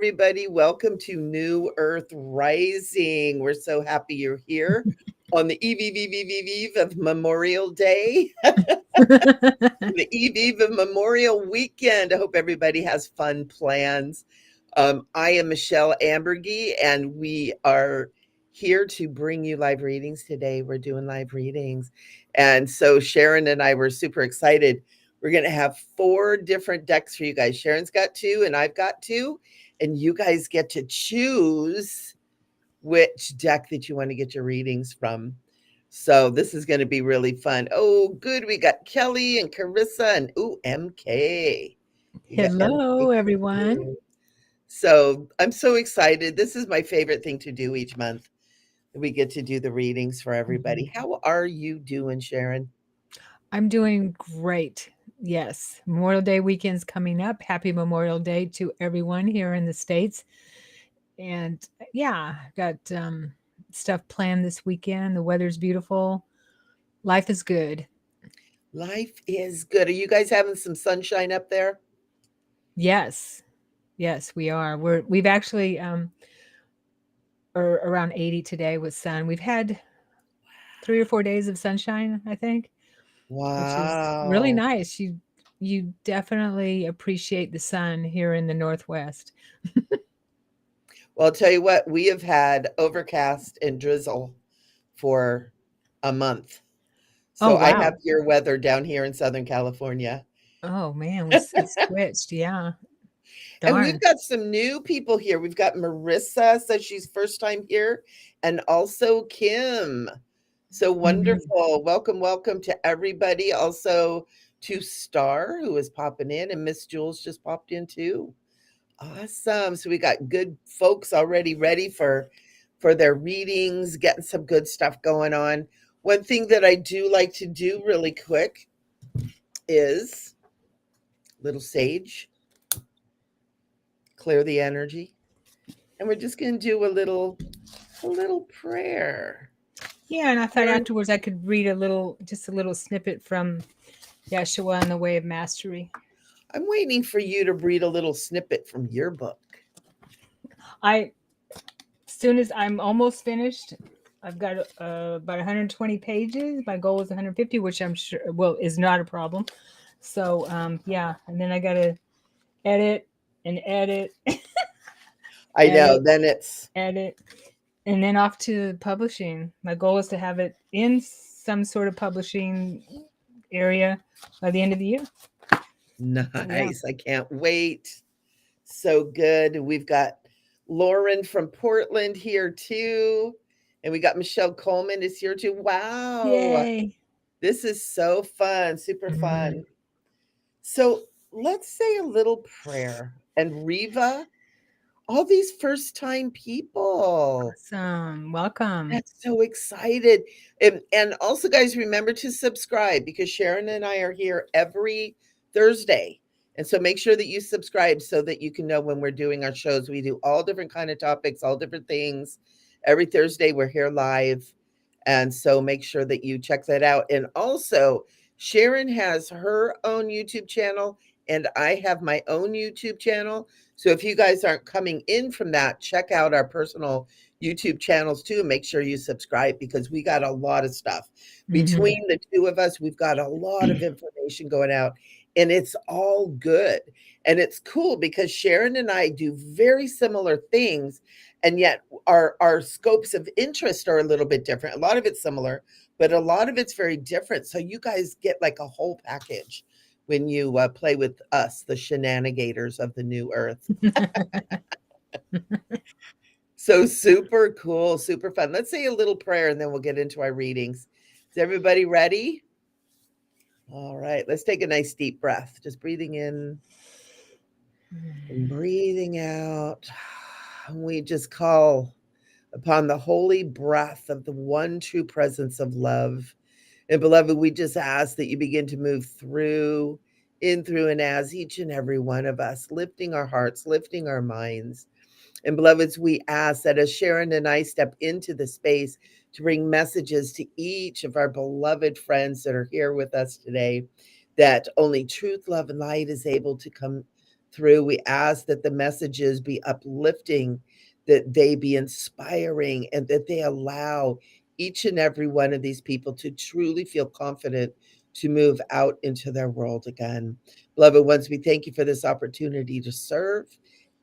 everybody. Welcome to New Earth Rising. We're so happy you're here on the eve of Memorial Day, the eve of Memorial Weekend. I hope everybody has fun plans. I am Michele Amburgey, and we are here to bring you live readings today. We're doing live readings. And so Sharon and I were super excited. We're going to have 4 different decks for you guys. Sharon's got 2 and I've got 2. And you guys get to choose which deck that you want to get your readings from. So this is going to be really fun. Oh, good. We got Kelly and Carissa and MK. Hello, everyone. So I'm so excited. This is my favorite thing to do each month. We get to do the readings for everybody. How are you doing, Sharon? I'm doing great. Yes, Memorial Day weekend's coming up. Happy Memorial Day to everyone here in the States. And yeah, got stuff planned this weekend. The weather's beautiful. Life is good. Life is good. Are you guys having some sunshine up there? Yes, yes, we are. We've actually are around 80 today with sun. We've had 3 or 4 days of sunshine, I think, which is really Wow. nice. You definitely appreciate the sun here in the Northwest. Well, I'll tell you what, we have had overcast and drizzle for a month. Oh, So I wow. have your weather down here in Southern California. Oh, man, it switched, yeah. And we've Darn. got some new people here. We've got Marissa, says she's first time here, and also Kim. So Mhm. wonderful. Welcome, welcome to everybody. Also to Star, who is popping in, and Miss Jules just popped in too. Awesome. So we got good folks already ready for their readings, getting some good stuff going on. One thing that I do like to do really quick is little sage, clear the energy. And we're just going to do a little prayer. Yeah, and I thought Sharon, afterwards I could read just a little snippet from Yeshua and the Way of Mastery. I'm waiting for you to read a little snippet from your book. I, as soon as I'm almost finished, I've got about 120 pages. My goal is 150, which I'm sure, well, is not a problem. So, yeah, and then I got to edit and edit, I know, edit, then it's edit, and then off to publishing. My goal is to have it in some sort of publishing area by the end of the year. So yeah. nice. I can't wait. So good. We've got Lauren from Portland here too. And we got Michelle Coleman is here too. Wow. Yay. This is so fun, super Mhm. fun. So let's say a little prayer. And Riva, all these first time people. Awesome. Welcome. That's so excited. And also, guys, remember to subscribe because Sharon and I are here every Thursday. And so make sure that you subscribe so that you can know when we're doing our shows. We do all different kind of topics, all different things. Every Thursday we're here live. And so make sure that you check that out. And also, Sharon has her own YouTube channel and I have my own YouTube channel. So if you guys aren't coming in from that, check out our personal YouTube channels too. Make sure you subscribe because we got a lot of stuff. Mhm. Between the two of us, we've got a lot of information going out and it's all good. And it's cool because Sharon and I do very similar things and yet our scopes of interest are a little bit different. A lot of it's similar, but a lot of it's very different. So you guys get like a whole package when you play with us, the shenanigators of the new earth. So super cool, super fun. Let's say a little prayer and then we'll get into our readings. Is everybody ready? All right, let's take a nice deep breath. Just breathing in and breathing out. We just call upon the holy breath of the one true presence of love. And beloved, we just ask that you begin to move through, in, through, and as each and every one of us, lifting our hearts, lifting our minds. And beloveds, we ask that as Sharon and I step into the space to bring messages to each of our beloved friends that are here with us today, that only truth, love, and light is able to come through. We ask that the messages be uplifting, that they be inspiring, and that they allow each and every one of these people to truly feel confident to move out into their world again. Beloved ones, we thank you for this opportunity to serve.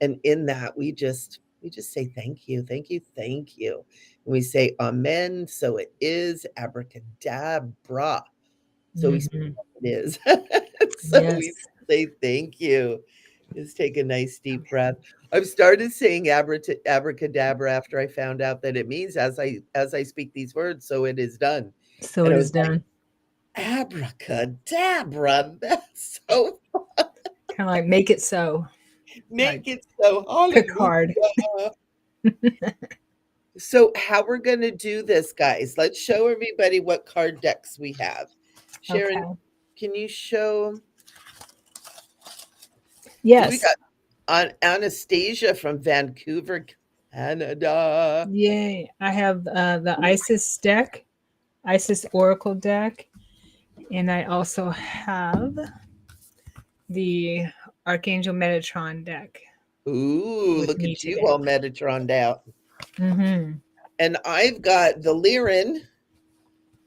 And in that, we just say thank you, thank you, thank you. And we say amen. So it is, abracadabra. So we say Hmm. it is. So we Yes. say thank you. Just take a nice deep breath. I've started saying abracadabra after I found out that it means as I speak these words, so it is done. So And it I is was like, done. abracadabra. That's so Kind of like make it so, like make it so. Picard. Hallelujah. So how we're gonna do this, guys? Let's show everybody what card decks we have. Sharon, Okay. can you show? Because we Yes. got Anastasia from Vancouver, Canada. Yay. I have the Isis deck, Isis Oracle deck, and I also have the Archangel Metatron deck Ooh, with look me at you today. all Metatroned out. Mm-hmm. And I've got the Lyran,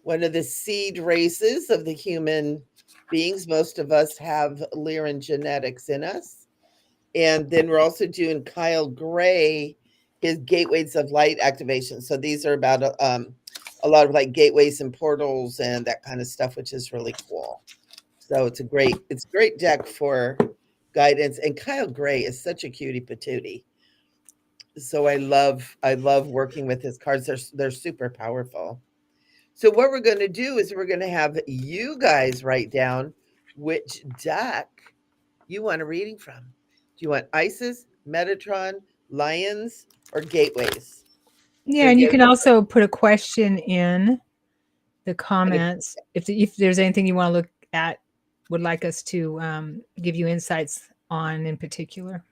one of the seed races of the human beings. Most of us have Lyran genetics in us. And then we're also doing Kyle Gray, his gateways of light activation. So these are about a lot of like gateways and portals and that kind of stuff, which is really cool. So it's a great deck for guidance. And Kyle Gray is such a cutie patootie. So I love working with his cards. They're super powerful. So what we're going to do is we're going to have you guys write down which deck you want a reading from. Do you want Isis, Metatron, Lions, or Gateways? Yeah, So and you get can also put a question in the it. comments if there's anything you want to look at, would like us to give you insights on in particular.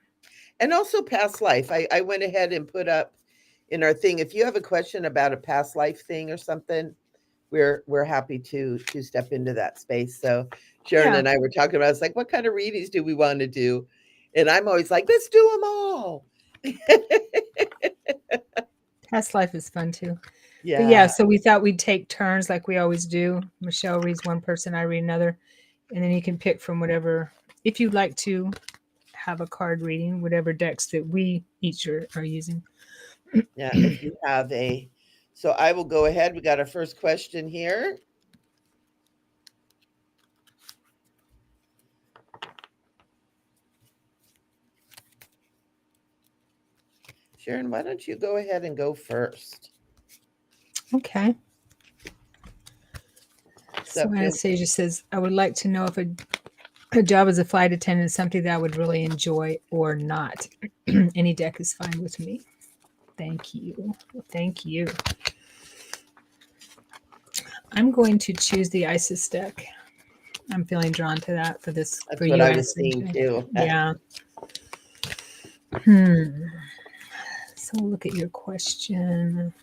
And also past life. I went ahead and put up in our thing. If you have a question about a past life thing or something, we're happy to step into that space. So Sharon Yeah, and I were talking about, it's like, what kind of readings do we want to do? And I'm always like, let's do them all. past life is fun too. But yeah, Yeah, so we thought we'd take turns like we always do. Michele reads one person, I read another, and then you can pick from whatever, if you'd like to have a card reading, whatever decks that we each are using. yeah. If you have a, so I will go ahead. We got our first question here. Sharon, why don't you go ahead and go first? Okay. Does So that feel Anastasia says, I would like to know if a job as a flight attendant is something that I would really enjoy or not. Any deck is fine with me. Thank you. Thank you. I'm going to choose the Isis deck. I'm feeling drawn to that for this for That's what you, I was seeing Anastasia. too. Yeah. Hmm. So look at your question.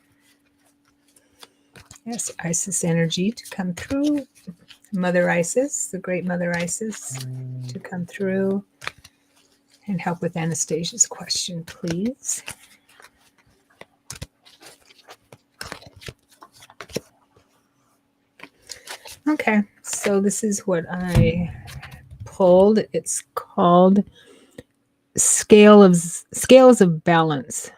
Yes, Isis energy to come through. Mother Isis, the great Mother Isis, to come through and help with Anastasia's question, please. Okay, so this is what I pulled. It's called Scales of Balance.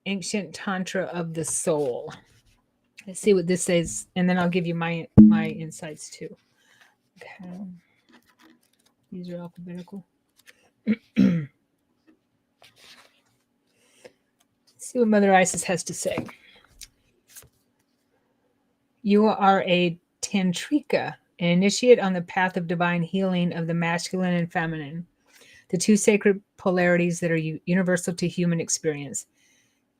Ancient Tantra of the Soul. Let's see what this says, and then I'll give you my insights too. Okay, these are alphabetical. Let's see what Mother Isis has to say. You are a tantrika, an initiate on the path of divine healing of the masculine and feminine, the two sacred polarities that are universal to human experience.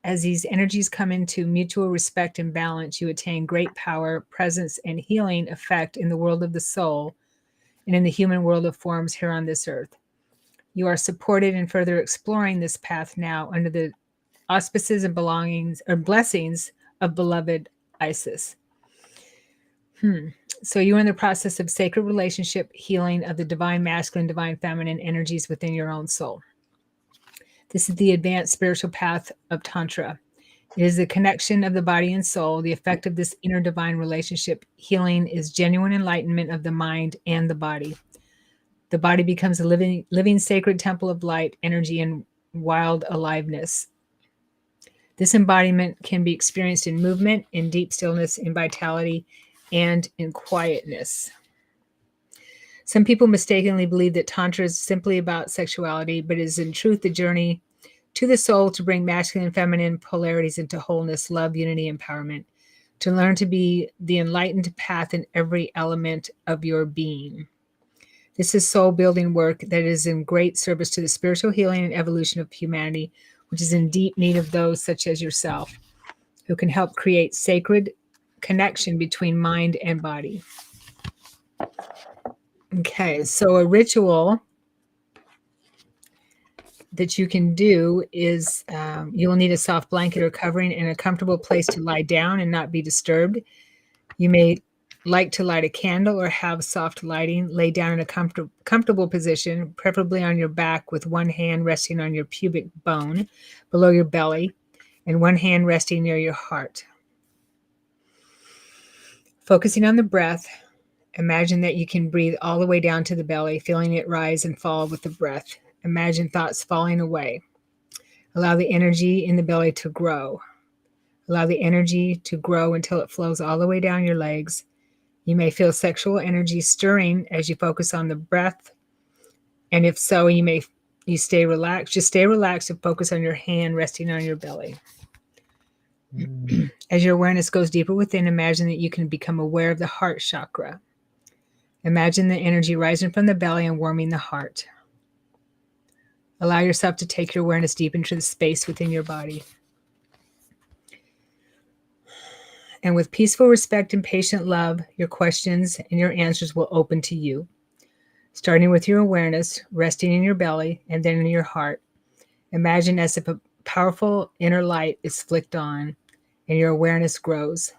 As these energies come into mutual respect and balance, you attain great power, presence, and healing effect in the world of the soul and in the human world of forms here on this earth. You are supported in further exploring this path now under the auspices and belongings or blessings of beloved Isis. So you're in the process of sacred relationship healing of the divine masculine, divine feminine energies within your own soul. This is the advanced spiritual path of Tantra. It is the connection of the body and soul. The effect of this inner divine relationship healing is genuine enlightenment of the mind and the body. The body becomes a living sacred temple of light, energy, and wild aliveness. This embodiment can be experienced in movement, in deep stillness, in vitality, and in quietness. Some people mistakenly believe that Tantra is simply about sexuality, but is in truth the journey to the soul to bring masculine and feminine polarities into wholeness, love, unity, empowerment, to learn to be the enlightened path in every element of your being. This is soul building work that is in great service to the spiritual healing and evolution of humanity, which is in deep need of those such as yourself, who can help create sacred connection between mind and body. Okay, so a ritual that you can do is you will need a soft blanket or covering and a comfortable place to lie down and not be disturbed. You may like to light a candle or have soft lighting. Lay down in a comfortable position, preferably on your back, with one hand resting on your pubic bone below your belly and one hand resting near your heart. Focusing on the breath, imagine that you can breathe all the way down to the belly, feeling it rise and fall with the breath. Imagine thoughts falling away. Allow the energy in the belly to grow. Allow the energy to grow until it flows all the way down your legs. You may feel sexual energy stirring as you focus on the breath. And if so, you stay relaxed. Just stay relaxed and focus on your hand resting on your belly. As your awareness goes deeper within, imagine that you can become aware of the heart chakra. Imagine the energy rising from the belly and warming the heart. Allow yourself to take your awareness deep into the space within your body. And with peaceful respect and patient love, your questions and your answers will open to you. Starting with your awareness, resting in your belly and then in your heart. Imagine as if a powerful inner light is flicked on and your awareness grows.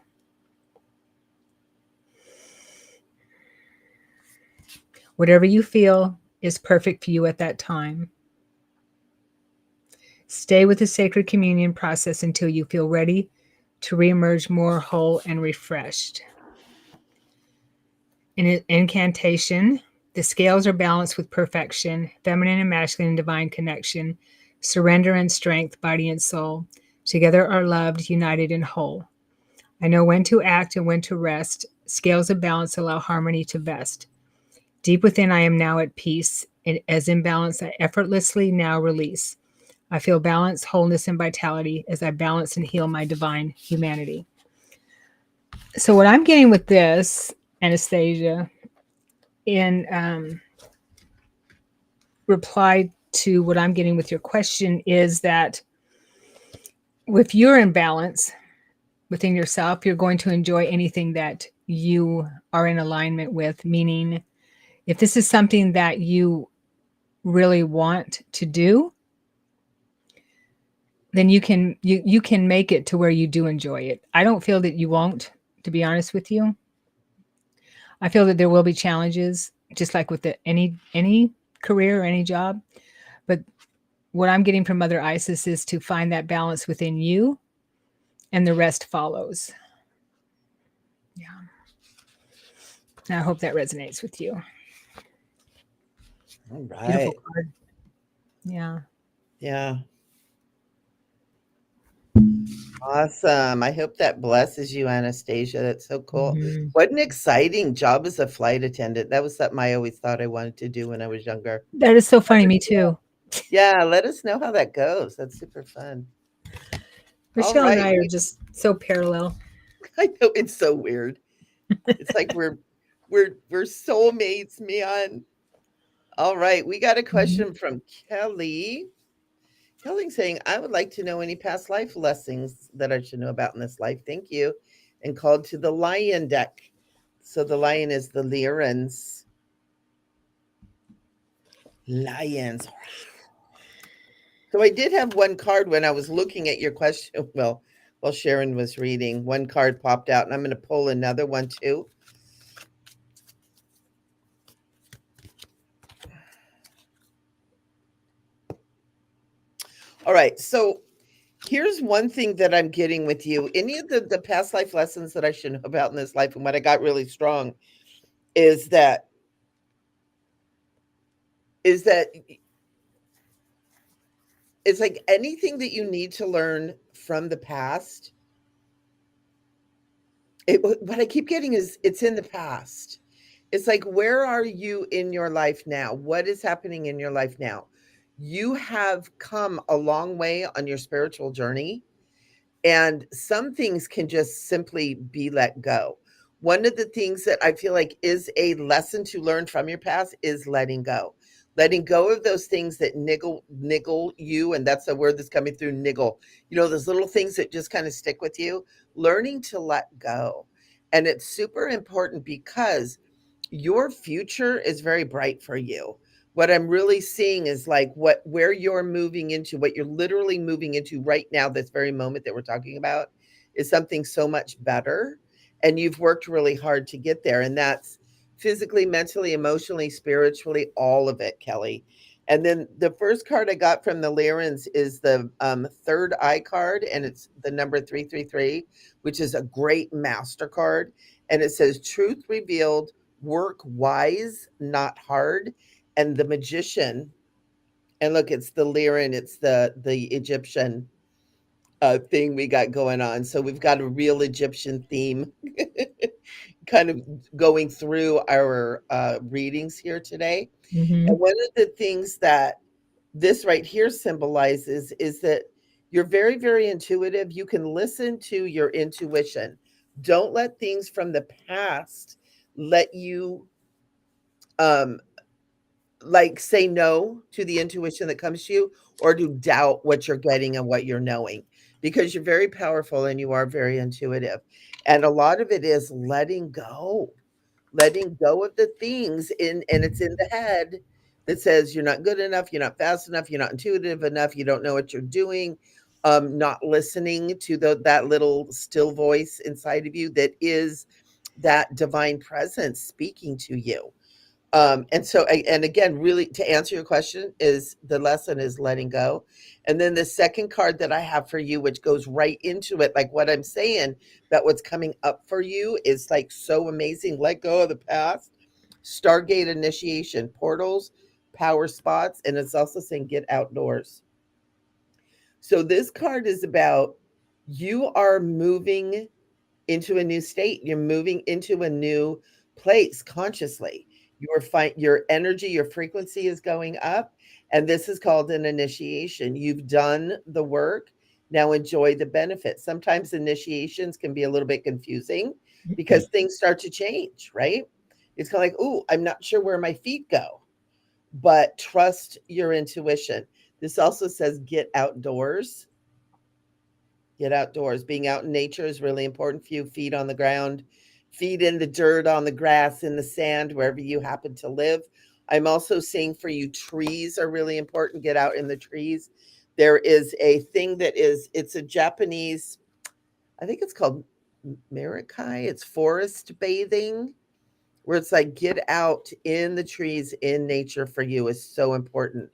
Whatever you feel is perfect for you at that time. Stay with the sacred communion process until you feel ready to reemerge more whole and refreshed. In an incantation, the scales are balanced with perfection, feminine and masculine and divine connection, surrender and strength, body and soul. Together are loved, united, and whole. I know when to act and when to rest. Scales of balance allow harmony to vest. Deep within, I am now at peace, and as in balance, I effortlessly now release. I feel balance, wholeness, and vitality as I balance and heal my divine humanity. So what I'm getting with this, Anastasia, in reply to what I'm getting with your question, is that if you're in balance within yourself, you're going to enjoy anything that you are in alignment with. Meaning, if this is something that you really want to do, then you can make it to where you do enjoy it. I don't feel that you won't, to be honest with you. I feel that there will be challenges, just like with any career or any job. But what I'm getting from Mother Isis is to find that balance within you, and the rest follows. Yeah. And I hope that resonates with you. All right. Beautiful card. Yeah. Yeah. Awesome. I hope that blesses you, Anastasia. That's so cool. Mm-hmm. What an exciting job as a flight attendant. That was something I always thought I wanted to do when I was younger. That is so funny. Me too. Yeah, let us know how that goes. That's super fun. Michele and Right. I are just so parallel. I know, it's so weird. It's like we're soulmates, man. All right, we got a question from Kelly. Kelly's saying, I would like to know any past life lessons that I should know about in this life. Thank you. And called to the lion deck. So the lion is the Lyrans. Lions. So I did have one card when I was looking at your question. Well, while Sharon was reading, one card popped out, and I'm going to pull another one too. All right. So here's one thing that I'm getting with you. Any of the past life lessons that I should know about in this life and what I got really strong is that is that it's like anything that you need to learn from the past. What I keep getting is it's in the past. It's like, where are you in your life now? What is happening in your life now? You have come a long way on your spiritual journey. And some things can just simply be let go. One of the things that I feel like is a lesson to learn from your past is letting go. Letting go of those things that niggle you, and that's the word that's coming through, niggle. You know, those little things that just kind of stick with you. Learning to let go. And it's super important because your future is very bright for you. What I'm really seeing is like where you're moving into, what you're literally moving into right now, this very moment that we're talking about, is something so much better. And you've worked really hard to get there. And that's physically, mentally, emotionally, spiritually, all of it, Kelly. And then the first card I got from the Lyrans is the third eye card, and it's the number 333, which is a great master card. And it says, Truth revealed, work wise, not hard. And the magician, and look, it's the Lyran, it's the Egyptian thing we got going on. So we've got a real Egyptian theme kind of going through our readings here today. And Mm-hmm. one of the things that this right here symbolizes is that you're very, very intuitive. You can listen to your intuition. Don't let things from the past let you um like say no to the intuition that comes to you, or to doubt what you're getting and what you're knowing, because you're very powerful and you are very intuitive. And a lot of it is letting go of the things in, and it's in the head that says you're not good enough, you're not fast enough, you're not intuitive enough, you don't know what you're doing. Not listening to that little still voice inside of you that is that divine presence speaking to you. And so, and again, really to answer your question, is the lesson is letting go. And then the second card that I have for you, which goes right into it, like what I'm saying, that what's coming up for you is like so amazing. Let go of the past, Stargate initiation, portals, power spots, and it's also saying get outdoors. So this card is about you are moving into a new state. You're moving into a new place consciously. Your energy, your frequency is going up, and this is called an initiation. You've done the work. Now enjoy the benefits. Sometimes initiations can be a little bit confusing because things start to change, right? It's kind of like, "Ooh, I'm not sure where my feet go." But trust your intuition. This also says get outdoors. Get outdoors. Being out in nature is really important for you. Feet on the ground, feet in the dirt, on the grass, in the sand, wherever you happen to live. I'm also saying for you, trees are really important. Get out in the trees. There is a thing that is, it's a Japanese, I think it's called Mirakai. It's forest bathing, where it's like get out in the trees in nature for you is so important.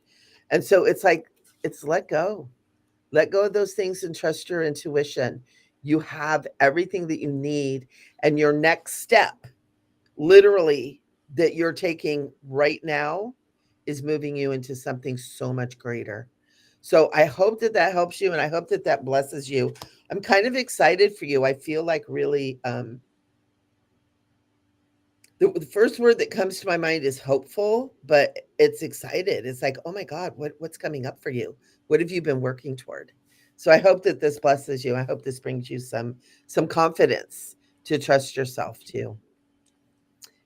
And so it's like, it's let go. Let go of those things and trust your intuition. You have everything that you need. And your next step, literally, that you're taking right now is moving you into something so much greater. So I hope that that helps you, and I hope that that blesses you. I'm kind of excited for you. I feel like really the first word that comes to my mind is hopeful, but it's excited. It's like, oh my God, what's coming up for you? What have you been working toward? So I hope that this blesses you. I hope this brings you some confidence to trust yourself too.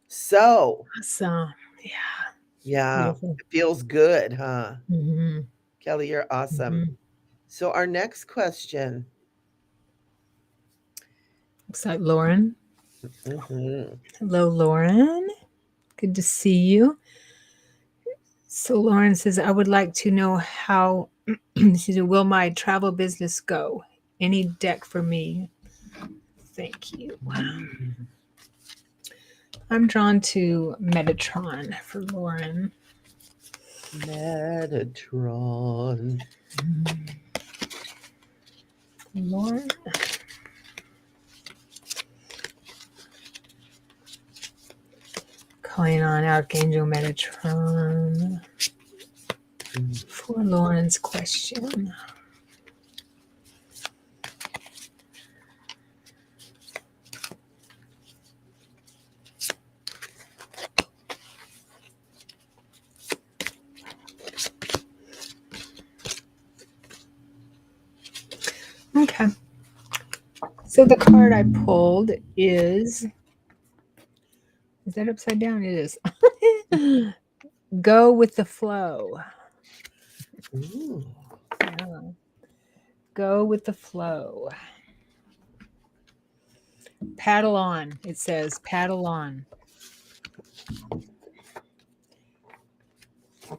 So Awesome. Yeah. yeah, Beautiful. it feels good, huh? Mm-hmm. Kelly, you're awesome. Mm-hmm. So our next question. Looks like Lauren. Mhm. Hello, Lauren. Good to see you. So Lauren says, I would like to know how she said, will my travel business go? Any deck for me? Thank you. I'm drawn to Metatron for Lauren. Metatron. Lauren. Calling on Archangel Metatron for Lauren's question. Okay. So the card I pulled is that upside down? It is. Go with the flow. Ooh. Yeah. Go with the flow. Paddle on. It says paddle on.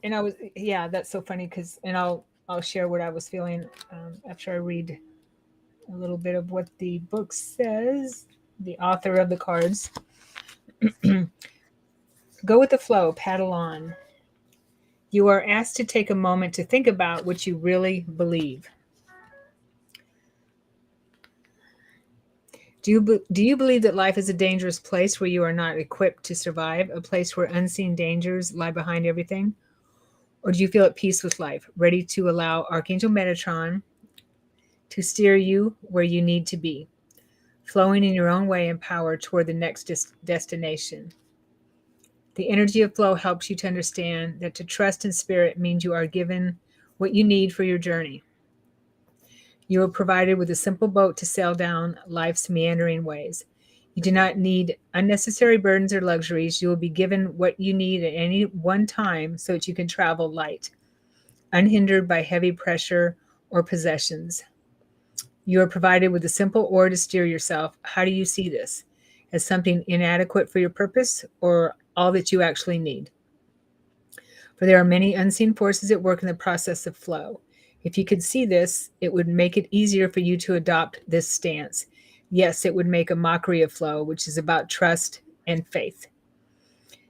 And I was, yeah, that's so funny because, and I'll share what I was feeling after I read a little bit of what the book says, the author of the cards. Go with the flow, paddle on. You are asked to take a moment to think about what you really believe. Do you believe that life is a dangerous place where you are not equipped to survive, a place where unseen dangers lie behind everything? Or do you feel at peace with life, ready to allow Archangel Metatron to steer you where you need to be, flowing in your own way and power toward the next destination? The energy of flow helps you to understand that to trust in spirit means you are given what you need for your journey. You are provided with a simple boat to sail down life's meandering ways. You do not need unnecessary burdens or luxuries. You will be given what you need at any one time so that you can travel light, unhindered by heavy pressure or possessions. You are provided with a simple oar to steer yourself. How do you see this? As something inadequate for your purpose or all that you actually need? For there are many unseen forces at work in the process of flow. If you could see this, it would make it easier for you to adopt this stance. Yes, it would make a mockery of flow, which is about trust and faith.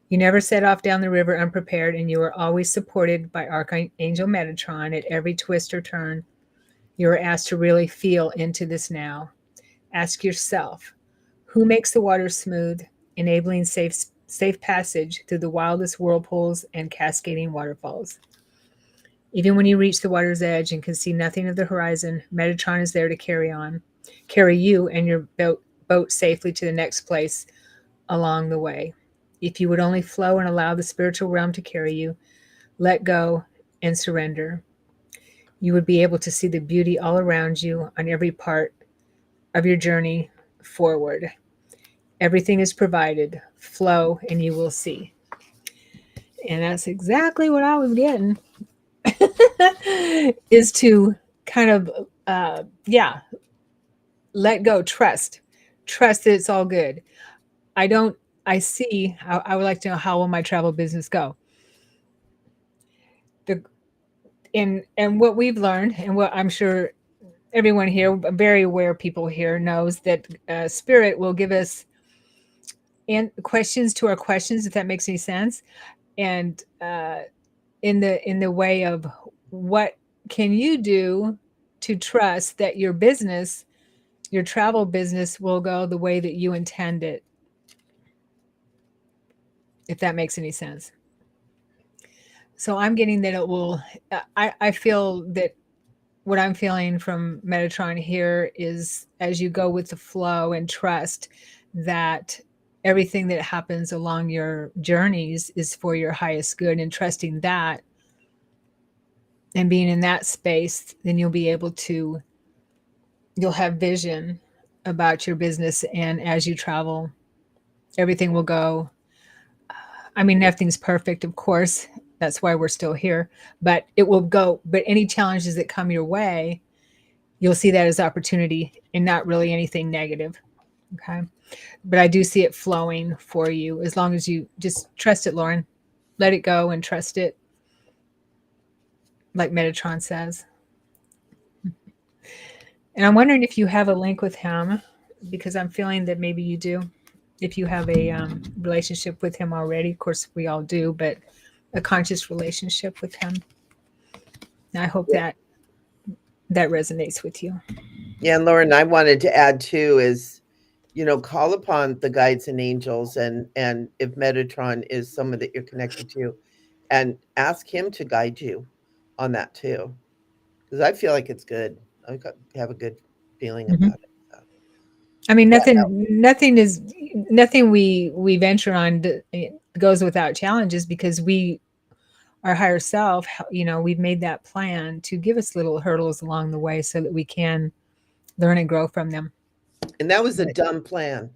You never set off down the river unprepared, and you are always supported by Archangel Metatron at every twist or turn. You are asked to really feel into this now. Ask yourself, who makes the water smooth, enabling safe passage through the wildest whirlpools and cascading waterfalls? Even when you reach the water's edge and can see nothing of the horizon, Metatron is there to carry you and your boat safely to the next place along the way. If you would only flow and allow the spiritual realm to carry you, let go and surrender, you would be able to see the beauty all around you on every part of your journey forward. Everything is provided. Flow and you will see. And that's exactly what I was getting. Is to kind of let go, trust that it's all good. I would like to know, how will my travel business go? And what we've learned, and what I'm sure everyone here, very aware people here, knows that spirit will give us questions to our questions, if that makes any sense. And in the way of, what can you do to trust that your business, your travel business, will go the way that you intend it, if that makes any sense. So I'm getting that it will, I feel that what I'm feeling from Metatron here is, as you go with the flow and trust that everything that happens along your journeys is for your highest good, and trusting that and being in that space, then you'll have vision about your business. And as you travel, everything will go. I mean, nothing's perfect, of course. That's why we're still here, but it will go. But any challenges that come your way, you'll see that as opportunity and not really anything negative. Okay. But I do see it flowing for you, as long as you just trust it, Lauren. Let it go and trust it, like Metatron says. And I'm wondering if you have a link with him, because I'm feeling that maybe you do. If you have a relationship with him already, of course we all do, but a conscious relationship with him. And I hope that that resonates with you. Yeah, and Lauren, I wanted to add too is, call upon the guides and angels, and if Metatron is someone that you're connected to, and ask him to guide you on that too, because I feel like it's good. Have a good feeling Mhm. about it. So, I mean, yeah, nothing we venture on goes without challenges, because we, our higher self, we've made that plan to give us little hurdles along the way so that we can learn and grow from them. and that was a But dumb plan.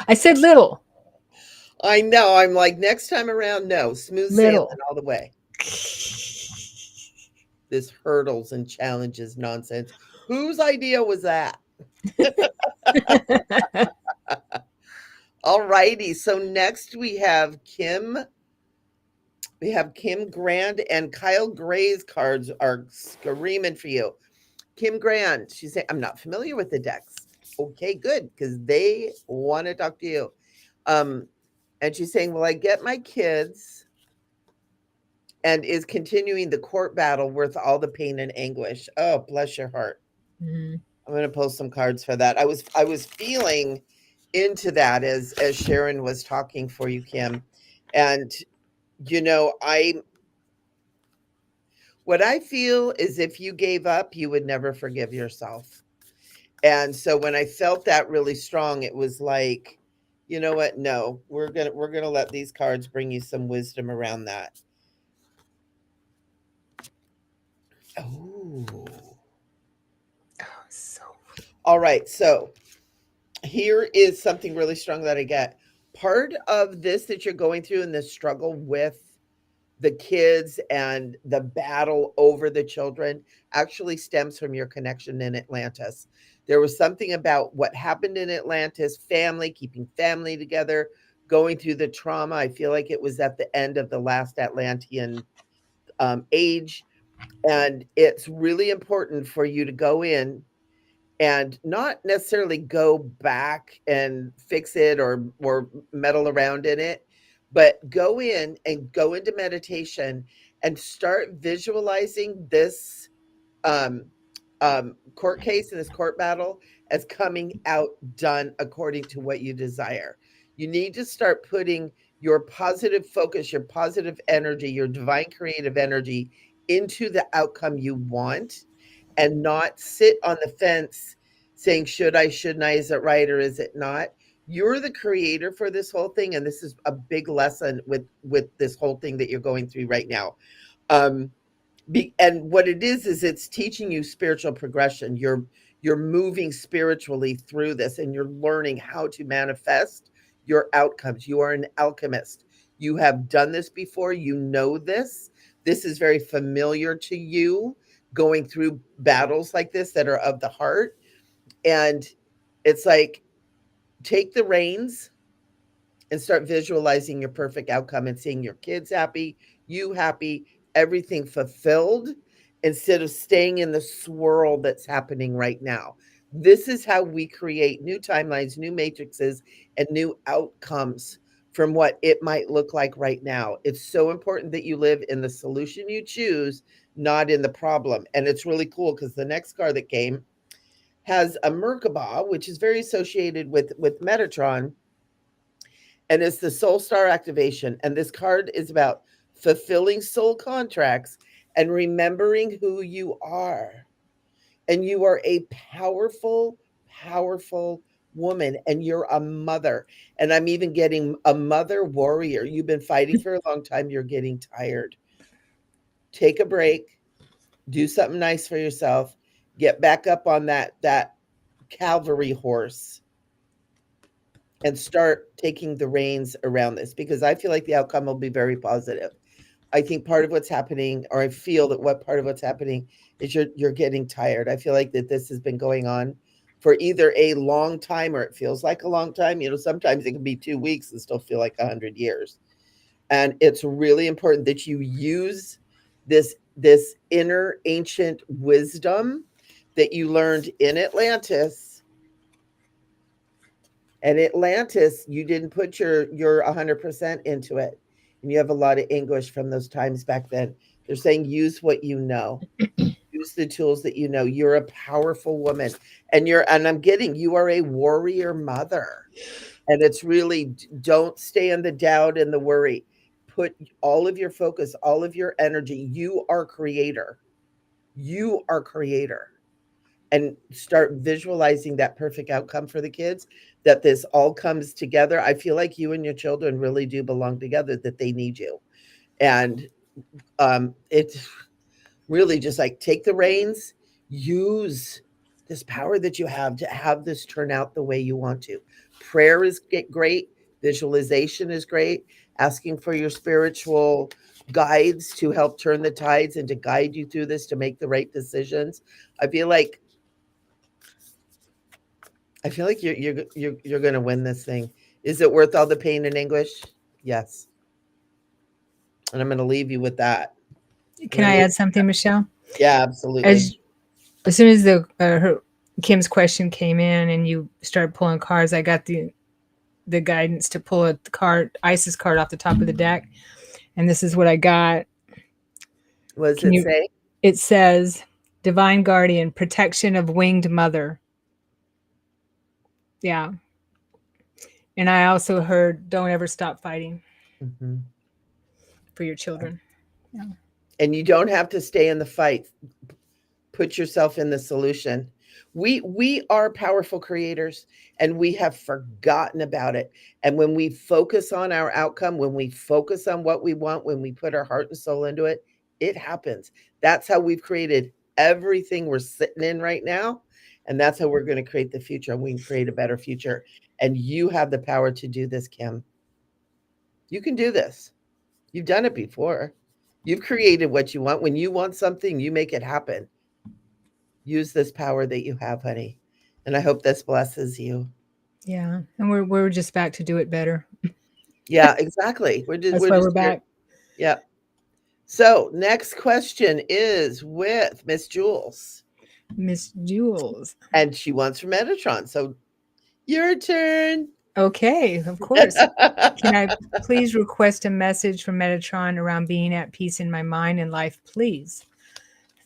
I said little, I know. I'm like, next time around, no, smooth sailing little. all the way. This hurdles and challenges nonsense. Whose idea was that? All righty. So next we have Kim. We have Kim Grand, and Kyle Gray's cards are screaming for you. Kim Grand, she's saying, I'm not familiar with the decks. Okay, good, because they want to talk to you. Um, and she's saying, will I get my kids? And is continuing the court battle worth all the pain and anguish? Oh, bless your heart. Mhm. I'm going to post some cards for that. I was feeling into that as Sharon was talking for you, Kim. And I what I feel is if you gave up, you would never forgive yourself. And so when I felt that really strong, it was like, you know what? No, we're gonna let these cards bring you some wisdom around that. Oh, Oh, so all right. So here is something really strong that I get. Part of this that you're going through in this struggle with the kids and the battle over the children actually stems from your connection in Atlantis. There was something about what happened in Atlantis, family, keeping family together, going through the trauma. I feel like it was at the end of the last Atlantean age. And it's really important for you to go in and not necessarily go back and fix it or meddle around in it, but go in and go into meditation and start visualizing this um, court case and this court battle as coming out done according to what you desire. You need to start putting your positive focus, your positive energy, your divine creative energy into the outcome you want, and not sit on the fence saying, should I, shouldn't I, is it right or is it not? You're the creator for this whole thing. And this is a big lesson with this whole thing that you're going through right now. Um, and what it is it's teaching you spiritual progression. You're moving spiritually through this, and you're learning how to manifest your outcomes. You are an alchemist. You have done this before. You know this. This is very familiar to you, going through battles like this that are of the heart. And it's like, take the reins and start visualizing your perfect outcome and seeing your kids happy, you happy, everything fulfilled, instead of staying in the swirl that's happening right now. This is how we create new timelines, new matrices, and new outcomes from what it might look like right now. It's so important that you live in the solution you choose, not in the problem. And it's really cool because the next card that came has a Merkaba, which is very associated with Metatron, and it's the soul star activation. And this card is about fulfilling soul contracts and remembering who you are. And you are a powerful, powerful woman, and you're a mother. And I'm even getting a mother warrior. You've been fighting for a long time, you're getting tired. Take a break, do something nice for yourself, get back up on that cavalry horse, and start taking the reins around this, because I feel like the outcome will be very positive. I think part of what's happening, or I feel that what part of what's happening is you're getting tired. I feel like that this has been going on for either a long time or it feels like a long time. Sometimes it can be 2 weeks and still feel like 100 years. And it's really important that you use this inner ancient wisdom that you learned in Atlantis. And Atlantis, you didn't put your 100% into it. And you have a lot of anguish from those times back then. They're saying use what you know. Use the tools that you know. You're a powerful woman, and I'm getting, you are a warrior mother. And it's really, don't stay in the doubt and the worry. Put all of your focus, all of your energy. You are creator. You are creator. And start visualizing that perfect outcome for the kids, that this all comes together. I feel like you and your children really do belong together, that they need you. And it's really just like, take the reins, use this power that you have to have this turn out the way you want to. Prayer is great, visualization is great, asking for your spiritual guides to help turn the tides and to guide you through this to make the right decisions. I feel like you're going to win this thing. Is it worth all the pain and anguish? Yes. And I'm going to leave you with that. Can I add something, Michele? Yeah, absolutely. As soon as Kim's question came in and you started pulling cards, I got the guidance to pull a card, Isis card, off the top of the deck, and this is what I got. What does it say? It says, "Divine Guardian, protection of winged mother." Yeah. And I also heard, "Don't ever stop fighting for your children." Yeah. And you don't have to stay in the fight. Put yourself in the solution. We are powerful creators, and we have forgotten about it. And when we focus on our outcome, when we focus on what we want, when we put our heart and soul into it, it happens. That's how we've created everything we're sitting in right now. And that's how we're going to create the future. And we can create a better future. And you have the power to do this, Kim. You can do this. You've done it before. You've created what you want. When you want something, you make it happen. Use this power that you have, honey. And I hope this blesses you. Yeah. And we're just back to do it better. Yeah, exactly. That's why we're back. Yeah. So next question is with Miss Jules. Miss Jules. And she wants from Metatron. So your turn. Okay, of course. Can I please request a message from Metatron around being at peace in my mind and life, please?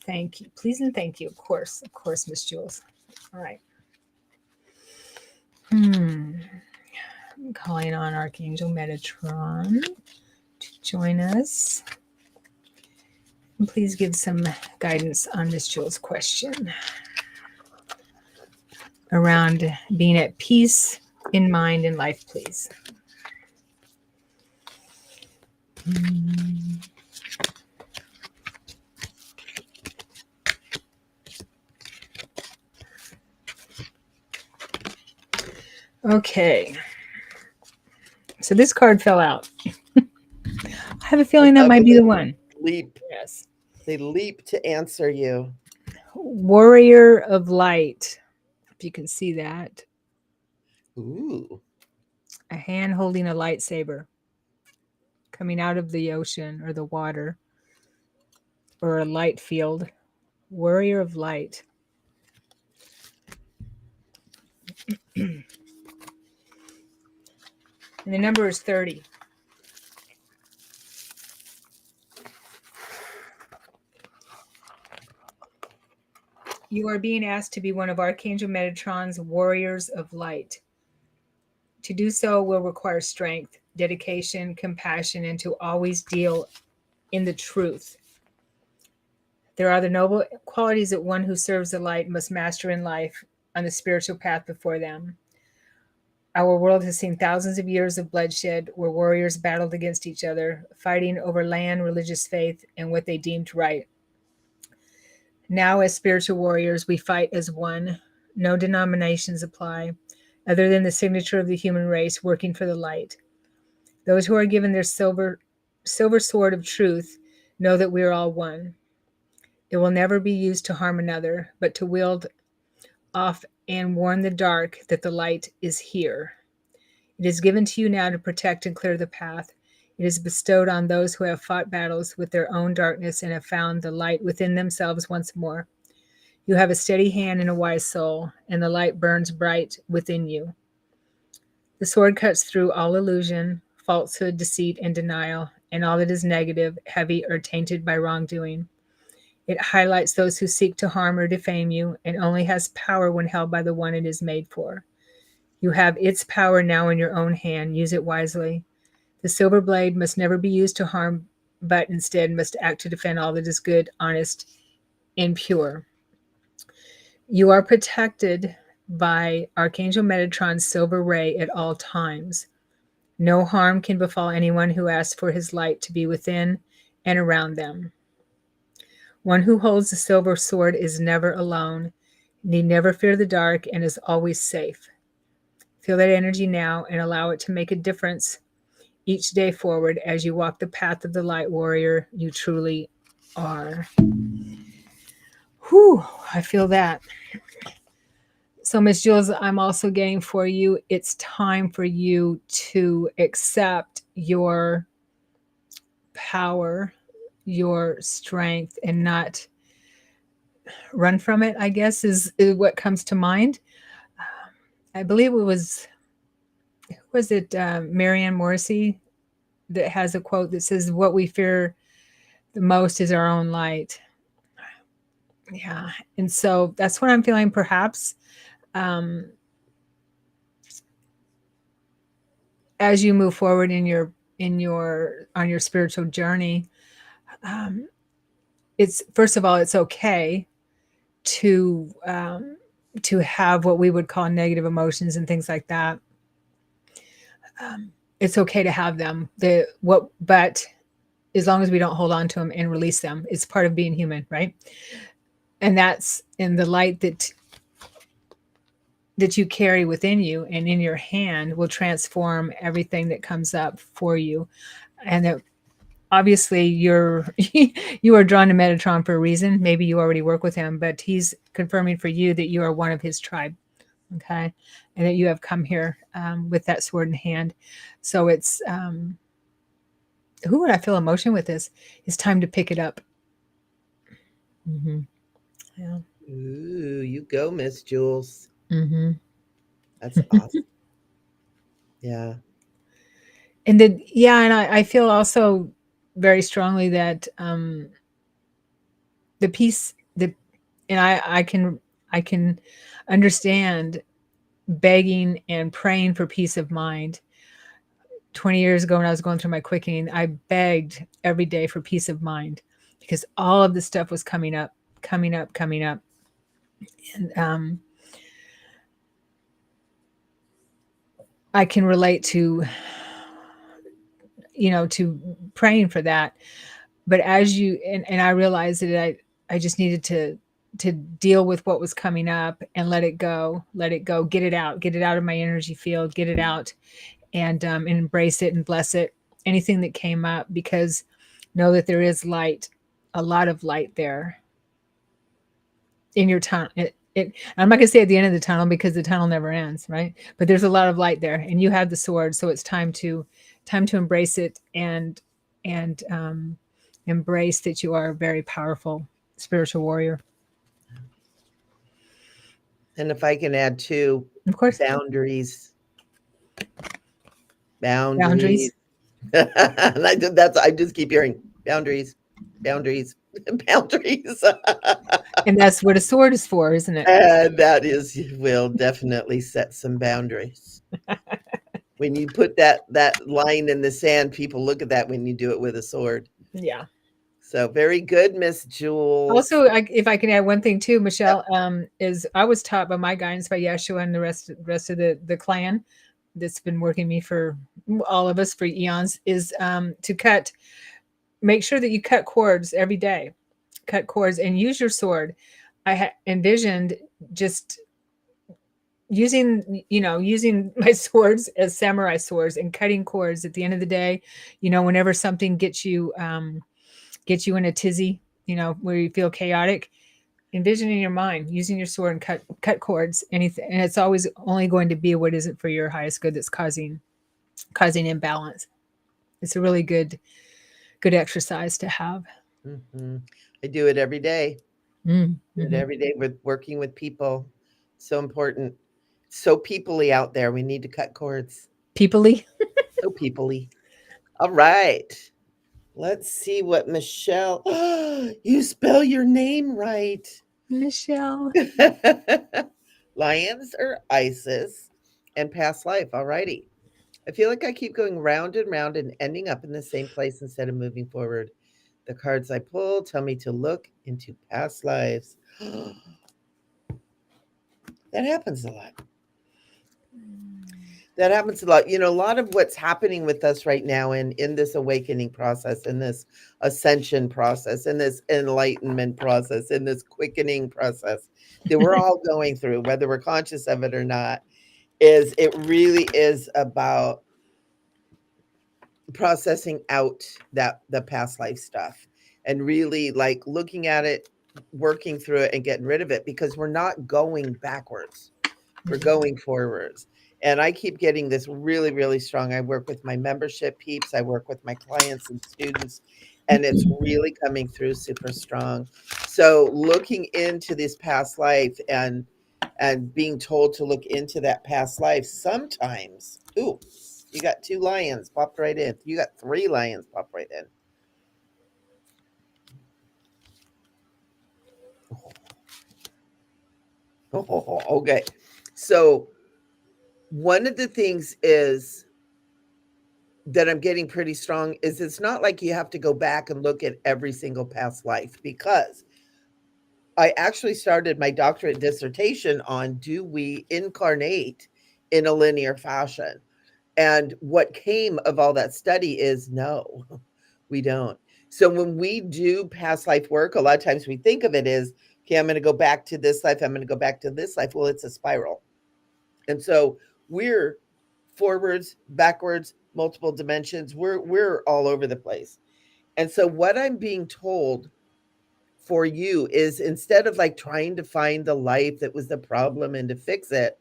Thank you. Please and thank you. Of course, Miss Jules. All right. I'm calling on Archangel Metatron to join us. And please give some guidance on Miss Jules' question around being at peace in mind and life, please. Okay. So this card fell out. I have a feeling that might be the one. Leap. Yes. They leap to answer you. Warrior of light. If you can see that. Ooh. A hand holding a lightsaber coming out of the ocean or the water or a light field. Warrior of light. And the number is 30. You are being asked to be one of Archangel Metatron's warriors of light. To do so will require strength, dedication, compassion, and to always deal in the truth. There are the noble qualities that one who serves the light must master in life on the spiritual path before them. Our world has seen thousands of years of bloodshed where warriors battled against each other, fighting over land, religious faith, and what they deemed right. Now, as spiritual warriors, we fight as one. No denominations apply, other than the signature of the human race working for the light. Those who are given their silver sword of truth know that we are all one. It will never be used to harm another, but to wield off and warn the dark that the light is here. It is given to you now to protect and clear the path. It is bestowed on those who have fought battles with their own darkness and have found the light within themselves once more. You have a steady hand and a wise soul, and the light burns bright within you. The sword cuts through all illusion, falsehood, deceit, and denial, and all that is negative, heavy, or tainted by wrongdoing. It highlights those who seek to harm or defame you and only has power when held by the one it is made for. You have its power now in your own hand. Use it wisely. The silver blade must never be used to harm, but instead must act to defend all that is good, honest, and pure. You are protected by Archangel Metatron's silver ray at all times. No harm can befall anyone who asks for his light to be within and around them. One who holds the silver sword is never alone, need never fear the dark, and is always safe. Feel that energy now and allow it to make a difference each day forward as you walk the path of the light warrior you truly are. Whew, I feel that. So, Miss Jules, I'm also getting for you, it's time for you to accept your power, your strength, and not run from it, I guess, is what comes to mind. I believe it was it Marianne Morrissey that has a quote that says, "What we fear the most is our own light." Yeah, and so that's what I'm feeling. Perhaps um, as you move forward in your on your spiritual journey, um, it's first of all, it's okay to to have what we would call negative emotions and things like that. Um, it's okay to have them. But as long as we don't hold on to them and release them, it's part of being human, right? And that's in the light that you carry within you and in your hand will transform everything that comes up for you. And that obviously you're you are drawn to Metatron for a reason. Maybe you already work with him, but he's confirming for you that you are one of his tribe. Okay. And that you have come here with that sword in hand. So it's who would I feel emotion with this? It's time to pick it up. Mm-hmm. Yeah. Ooh, you go, Miss Jules. Mm-hmm. That's awesome. Yeah. And then, yeah, and I feel also very strongly that the peace, and I can understand begging and praying for peace of mind. 20 years ago when I was going through my quickening, I begged every day for peace of mind because all of this stuff was coming up, coming up, coming up. And I can relate to, to praying for that. But as you, and I realized that I just needed to deal with what was coming up and let it go, get it out of my energy field, get it out and embrace it and bless it, anything that came up, because know that there is light, a lot of light there in your tunnel. I'm not going to say at the end of the tunnel because the tunnel never ends, right? But there's a lot of light there, and you have the sword, so it's time to embrace it and embrace that you are a very powerful spiritual warrior. And if I can add too, Of course, boundaries. Boundaries. boundaries, And I just keep hearing boundaries, boundaries, boundaries. and that's what a sword is for, isn't it? And that is will definitely set some boundaries. When you put that line in the sand, people look at that when you do it with a sword. Yeah. So very good, Miss Jules. Also, if I can add one thing too, Yep. Michelle, is I was taught by my guidance by Yeshua and the rest of the clan that's been working me for all of us for eons is to make sure that you cut cords every day, cut cords and use your sword. I envisioned just using my swords as samurai swords and cutting cords at the end of the day. Whenever something gets you in a tizzy, where you feel chaotic, envision in your mind using your sword and cut cords, anything, and it's always only going to be what isn't for your highest good that's causing imbalance. It's a really good exercise to have. Mhm. I do it every day. Do it Mm-hmm. every day with working with people. So important. So peoply out there. We need to cut cords. Peoply. So peoply. All right. Let's see what Michelle. You spell your name right. Michele. Lions or Isis and past life. Alrighty. I feel like I keep going round and round and ending up in the same place instead of moving forward. The cards I pull tell me to look into past lives. That happens a lot. That happens a lot. You know, a lot of what's happening with us right now in this awakening process, in this ascension process, in this enlightenment process, in this quickening process that we're all going through, whether we're conscious of it or not, is it really is about processing out that the past life stuff and really like looking at it, working through it and getting rid of it because we're not going backwards. We're going forwards. And I keep getting this really, really strong. I work with my membership peeps, I work with my clients and students, and it's really coming through super strong. So looking into this past life and being told to look into that past life sometimes. Ooh, you got two lions popped right in. You got three lions popped right in. Oh, okay. So one of the things is that I'm getting pretty strong is it's not like you have to go back and look at every single past life because I actually started my doctorate dissertation on do we incarnate in a linear fashion? And what came of all that study is no, we don't. So when we do past life work, a lot of times we think of it as, okay, I'm going to go back to this life, I'm going to go back to this life. Well, it's a spiral. And so we're forwards, backwards, multiple dimensions. We're all over the place. And so what I'm being told for you is instead of like trying to find the life that was the problem and to fix it,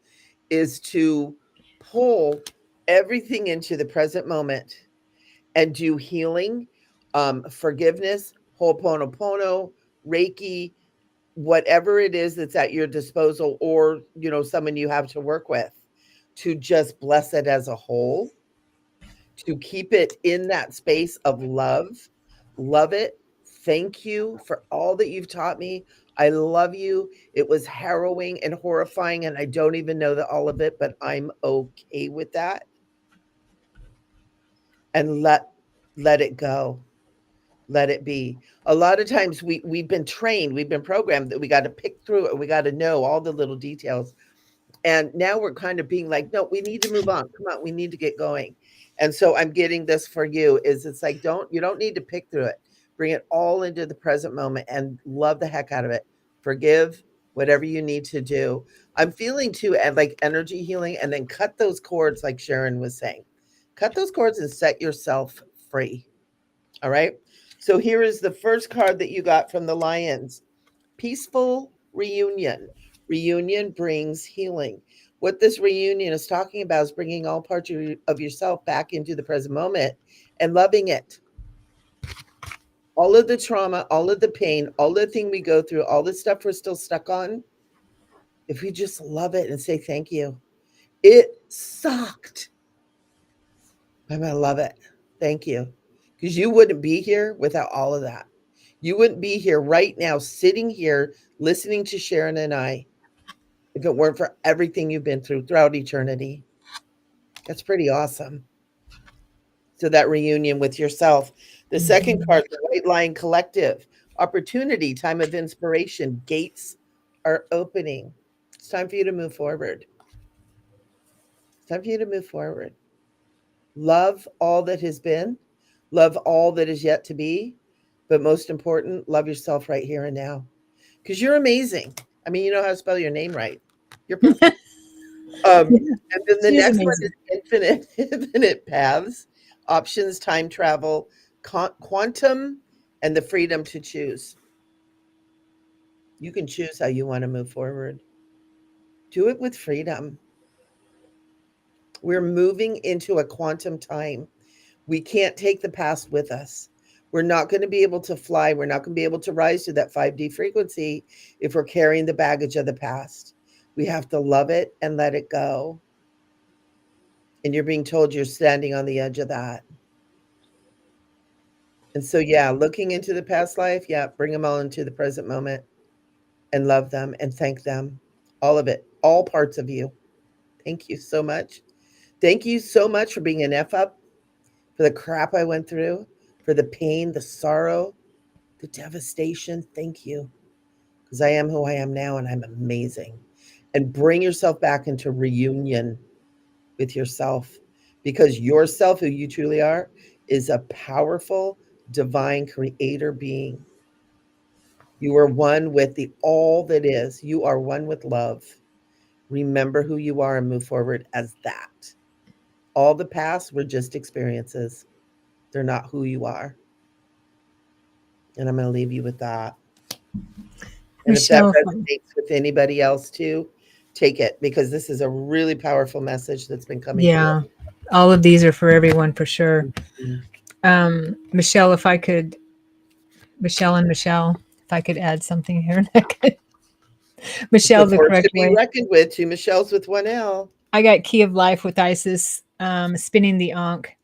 is to pull everything into the present moment and do healing, forgiveness, ho'oponopono, Reiki, whatever it is that's at your disposal, or you know, someone you have to work with, to just bless it as a whole, to keep it in that space of love. Love it. Thank you for all that you've taught me. I love you. It was harrowing and horrifying, and I don't even know that all of it, but I'm okay with that. And let it go. Let it be. A lot of times we've been trained, we've been programmed that we got to pick through it, we got to know all the little details. And now we're kind of being like, no, we need to move on. Come on, we need to get going. And so I'm getting this for you is it's like you don't need to pick through it. Bring it all into the present moment and love the heck out of it. Forgive whatever you need to do. I'm feeling too and like energy healing and then cut those cords like Sharon was saying. Cut those cords and set yourself free. All right? So here is the first card that you got from the Lions. Peaceful reunion. Reunion brings healing. What this reunion is talking about is bringing all parts of yourself back into the present moment and loving it. All of the trauma, all of the pain, all the thing we go through, all the stuff we're still stuck on, if we just love it and say thank you. It sucked. I'm going to love it. Thank you. Because you wouldn't be here without all of that. You wouldn't be here right now, sitting here, listening to Sharon and I, if it weren't for everything you've been through throughout eternity. That's pretty awesome. So that reunion with yourself. The second Mhm. card, the White Lion Collective, opportunity, time of inspiration, gates are opening. It's time for you to move forward. It's time for you to move forward. Love all that has been, love all that is yet to be, but most important, love yourself right here and now. Because you're amazing. I mean, you know how to spell your name right. You're perfect. Yeah, And then the she is next one is amazing. infinite, infinite paths, options, time travel, quantum, and the freedom to choose. You can choose how you want to move forward. Do it with freedom. We're moving into a quantum time. We can't take the past with us. We're not going to be able to fly. We're not going to be able to rise to that 5D frequency if we're carrying the baggage of the past. We have to love it and let it go. And you're being told you're standing on the edge of that. And so, yeah, looking into the past life, yeah, bring them all into the present moment and love them and thank them. All of it, all parts of you. Thank you so much. Thank you so much for being an F up, for the crap I went through, for the pain, the sorrow, the devastation. Thank you. Because I am who I am now and I'm amazing. And bring yourself back into reunion with yourself because yourself, who you truly are, is a powerful, divine creator being. You are one with the all that is. You are one with love. Remember who you are and move forward as that. All the past were just experiences. They're not who you are. And I'm going to leave you with that. And if that Michele, resonates with anybody else too, take it because this is a really powerful message that's been coming through. yeah, all of these are for everyone for sure. Mhm. Michele, if I could, Michele, if I could add something here, It's Michele, a the force to correct be way. reckoned with. Two Michelles with one L. I got Key of Life with Isis, spinning the Ankh.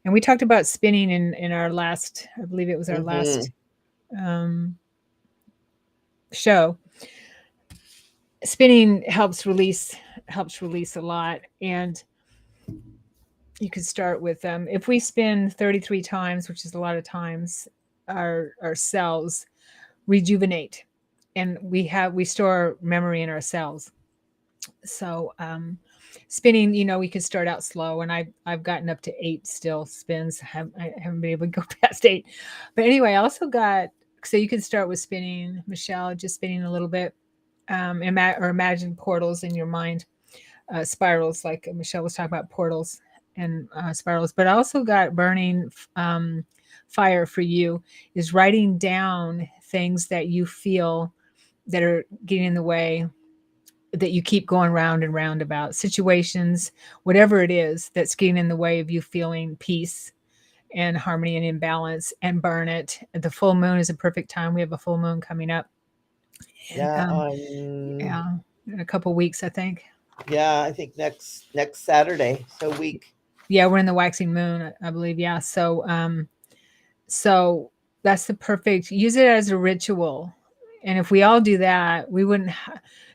And we talked about spinning in our last, I believe it was our last Hmm. um, show. Spinning helps release a lot. And you could start with if we spin 33 times, which is a lot of times, our cells rejuvenate, and we store memory in our cells. So spinning, we could start out slow, and I've gotten up to 8 still spins. I haven't been able to go past 8, but anyway, I also got, so you can start with spinning, Michele, just spinning a little bit, or imagine portals in your mind, spirals, like Michele was talking about portals and spirals. But I also got burning fire for you is writing down things that you feel that are getting in the way, that you keep going round and round about, situations, whatever it is that's getting in the way of you feeling peace and harmony and imbalance, and burn it. The full moon is a perfect time. We have a full moon coming up, and Yeah, yeah, in a couple weeks, I think. yeah, I think next Saturday. So week. Yeah, we're in the waxing moon, I believe. Yeah, so that's the perfect. Use it as a ritual, and if we all do that, we wouldn't,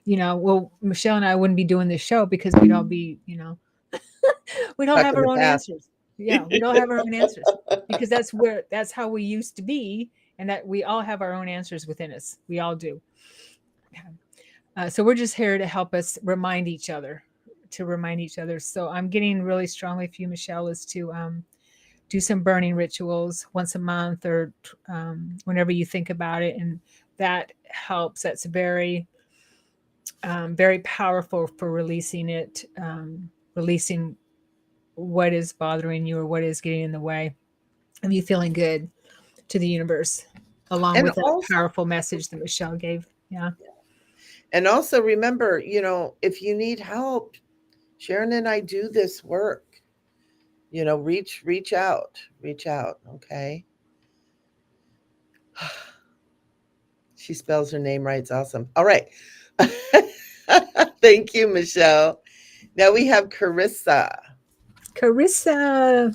well, Michele and I wouldn't be doing this show because we'd all be, we don't Stuck have in our the own past. answers. Yeah, we don't have our own answers because that's how we used to be, and that we all have our own answers within us. We all do. So we're just here to help us remind each other, So I'm getting really strongly for you, Michele, is to do some burning rituals once a month, or whenever you think about it, and that helps. That's very powerful for releasing it, releasing what is bothering you or what is getting in the way of you feeling good to the universe, along And with that also powerful message that Michele gave. Yeah. and also remember, if you need help, Sharon and I do this work. Reach out. Reach out, okay? She spells her name right. It's awesome. All right. Thank you, Michele. Now we have Carissa. Carissa.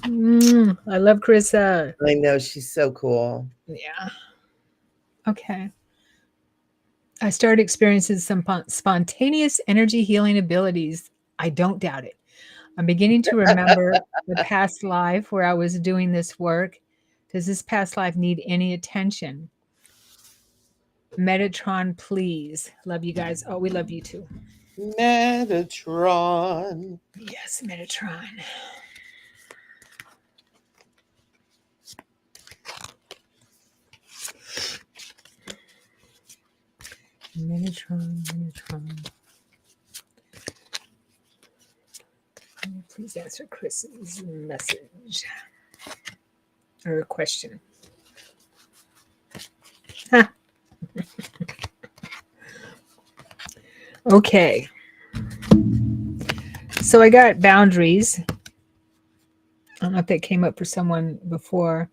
I love Carissa. I know she's so cool. Yeah. Okay. I started experiencing some spontaneous energy healing abilities. I don't doubt it. I'm beginning to remember the past life where I was doing this work. Does this past life need any attention? Metatron, please. Love you guys. Oh, we love you too. Metatron. Yes, Metatron. Metatron. Please answer Chris's message or question. Okay. So I got boundaries. I don't know if that came up for someone before,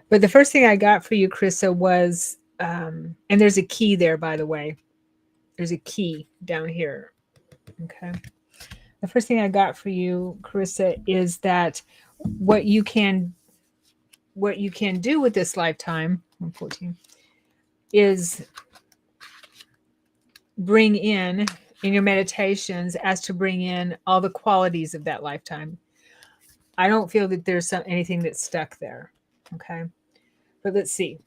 but the first thing I got for you, Carissa, was, and there's a key there, by the way. There's a key down here. Okay. The first thing I got for you, Carissa, is that what you can what you can do with this lifetime, 114, is bring in your meditations as to bring in all the qualities of that lifetime. I don't feel that there's anything that's stuck there. Okay. But let's see.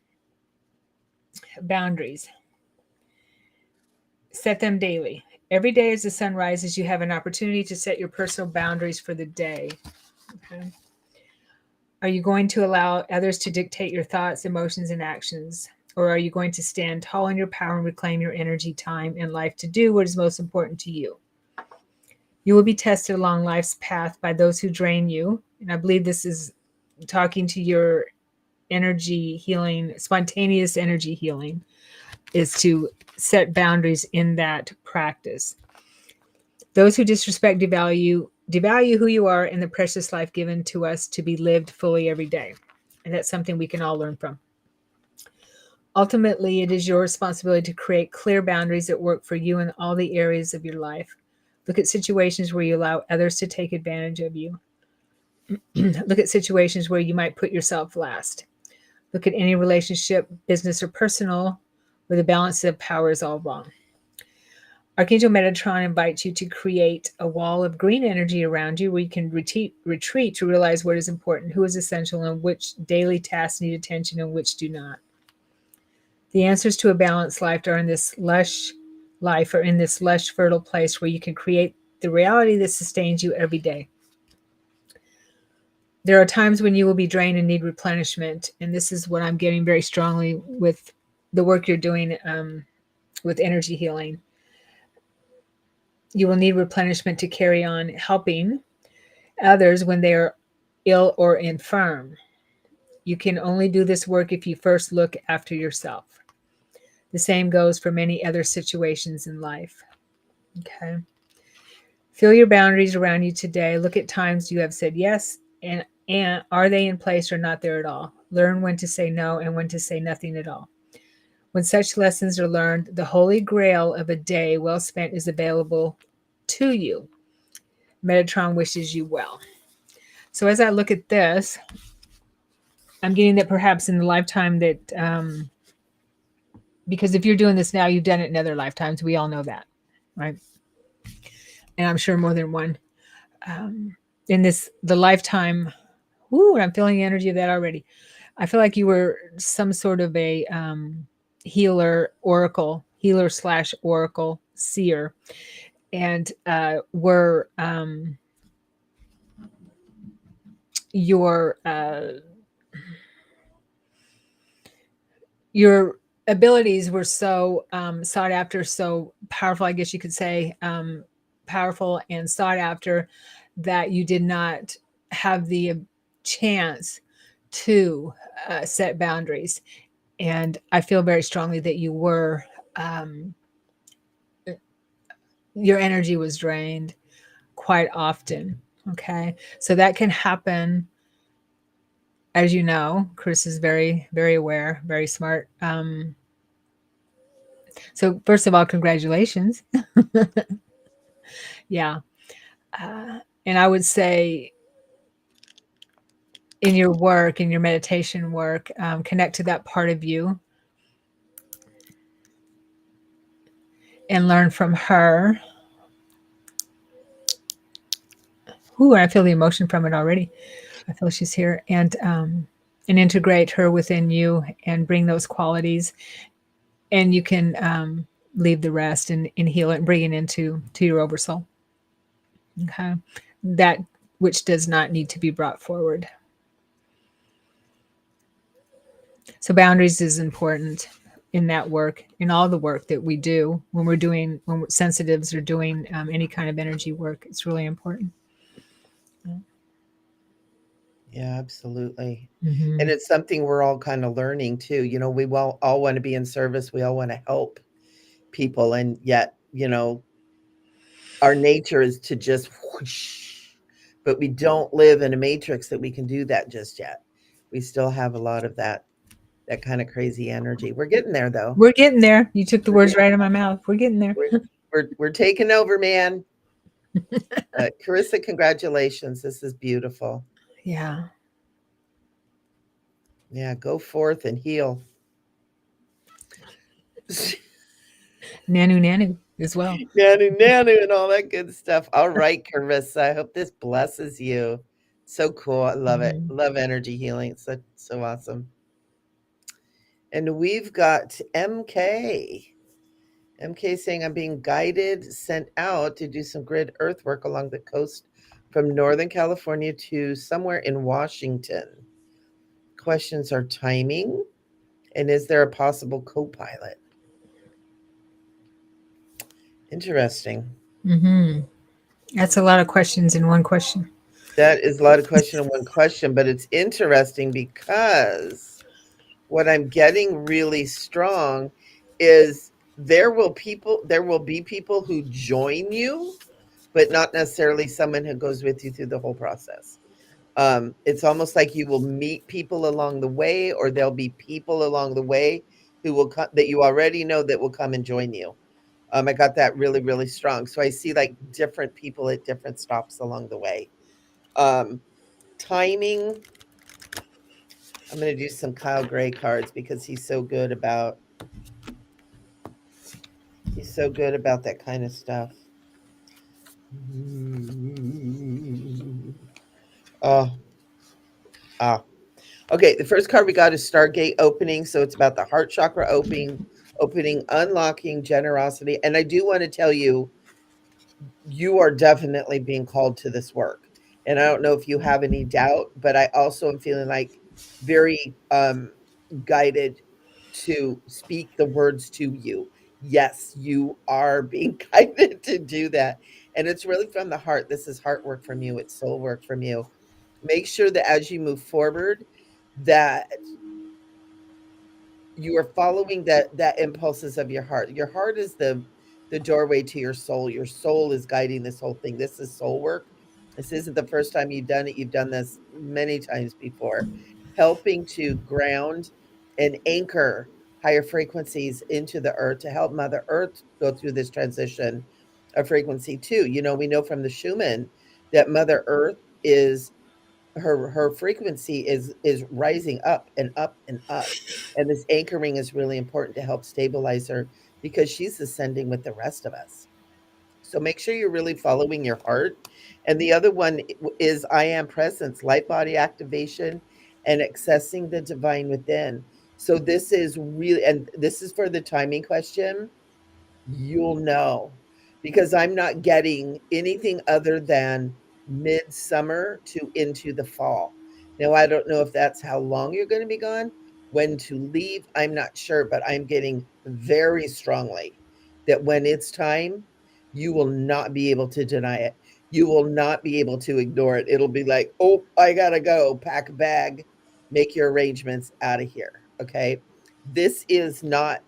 Boundaries. Set them daily. Every day as the sun rises, you have an opportunity to set your personal boundaries for the day. Okay. Are you going to allow others to dictate your thoughts, emotions, and actions? Or are you going to stand tall in your power and reclaim your energy, time, and life to do what is most important to you? You will be tested along life's path by those who drain you. And I believe this is talking to your energy healing, spontaneous energy healing, is to set boundaries in that practice. Those who disrespect, devalue who you are and the precious life given to us to be lived fully every day. And that's something we can all learn from. Ultimately, it is your responsibility to create clear boundaries that work for you in all the areas of your life. Look at situations where you allow others to take advantage of you. Look at situations where you might put yourself last. Look at any relationship, business, or personal, where the balance of power is all wrong. Archangel Metatron invites you to create a wall of green energy around you where you can retreat to realize what is important, who is essential, and which daily tasks need attention and which do not. The answers to a balanced life are in this lush fertile place where you can create the reality that sustains you every day. There are times when you will be drained and need replenishment, and this is what I'm getting very strongly with the work you're doing with energy healing. You will need replenishment to carry on helping others when they are ill or infirm. You can only do this work if you first look after yourself. The same goes for many other situations in life. Okay. Feel your boundaries around you today. Look at times you have said yes, and are they in place or not there at all? Learn when to say no and when to say nothing at all. When such lessons are learned, the holy grail of a day well spent is available to you. Metatron wishes you well. So as I look at this, I'm getting that perhaps in the lifetime that, because if you're doing this now, you've done it in other lifetimes. We all know that, right? And I'm sure more than one. In the lifetime, I'm feeling the energy of that already. I feel like you were some sort of a healer slash oracle seer, and were your abilities were so sought after, so powerful, I guess you could say, powerful and sought after, that you did not have the chance to set boundaries. And I feel very strongly that you were, your energy was drained quite often. Okay. So that can happen. As you know, Chris is very, very aware, very smart. So first of all, congratulations. Yeah. And I would say in your work, in your meditation work, connect to that part of you and learn from her. Ooh, I feel the emotion from it already. I feel she's here. And integrate her within you and bring those qualities. And you can leave the rest and heal it and bring it into your oversoul. Okay. That which does not need to be brought forward. So boundaries is important in that work, in all the work that we do when sensitives are doing any kind of energy work. It's really important. Yeah, absolutely. Mm-hmm. And it's something we're all kind of learning too. We all want to be in service. We all want to help people. And yet, our nature is to just whoosh, but we don't live in a matrix that we can do that just yet. We still have a lot of that kind of crazy energy. We're getting there though. We're getting there. You took the We're words getting right out of my mouth. We're getting there. we're taking over, man. Carissa, congratulations. This is beautiful. Yeah. Yeah, go forth and heal. Nanu nanu as well. Nanu, nanu, and all that good stuff. All right, Carissa. I hope this blesses you. So cool. I love it. Mhm. Love energy healing. It's so awesome. And we've got MK. MK saying, I'm being guided, sent out to do some grid earthwork along the coast from Northern California to somewhere in Washington. Questions are timing, and is there a possible co pilot? Interesting. Mhm. That's a lot of questions in one question. That is a lot of question in one question, but it's interesting because what I'm getting really strong is there will be people who join you, but not necessarily someone who goes with you through the whole process. It's almost like you will meet people along the way, or there'll be people along the way who will come that you already know that will come and join you. I got that really, really strong. So I see like different people at different stops along the way. Um, Timing, I'm going to do some Kyle Gray cards because he's so good about that kind of stuff. Oh, ah. Okay, the first card we got is Stargate opening, so it's about the heart chakra opening, unlocking generosity. And I do want to tell you, you are definitely being called to this work. And I don't know if you have any doubt, but I also am feeling like very guided to speak the words to you. Yes, you are being guided to do that. And it's really from the heart. This is heart work from you, it's soul work from you. Make sure that as you move forward, that you are following that impulses of your heart. Your heart is the doorway to your soul. Your soul is guiding this whole thing. This is soul work. This isn't the first time you've done it. You've done this many times before, helping to ground and anchor higher frequencies into the earth to help Mother Earth go through this transition of frequency too. You know, we know from the Schumann that Mother Earth is her frequency is rising up and up and up, and this anchoring is really important to help stabilize her because she's ascending with the rest of us. So make sure you're really following your heart. And the other one is I am presence, light body activation, and accessing the divine within. So this is really, and this is for the timing question, you'll know, because I'm not getting anything other than midsummer to into the fall. Now, I don't know if that's how long you're going to be gone, when to leave, I'm not sure, but I'm getting very strongly that when it's time, you will not be able to deny it. You will not be able to ignore it. It'll be like, oh, I got to go, pack a bag, make your arrangements out of here. Okay. This is not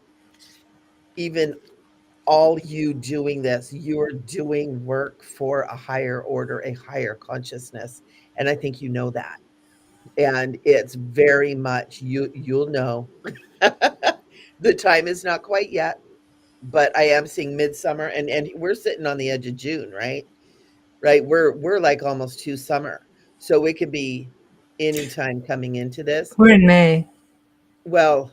even all you doing this, you're doing work for a higher order, a higher consciousness. And I think you know that. And it's very much you'll know. The time is not quite yet, but I am seeing midsummer, and we're sitting on the edge of June, right? Right. We're like almost to summer. So it could be any time coming into this. We're in May. Well,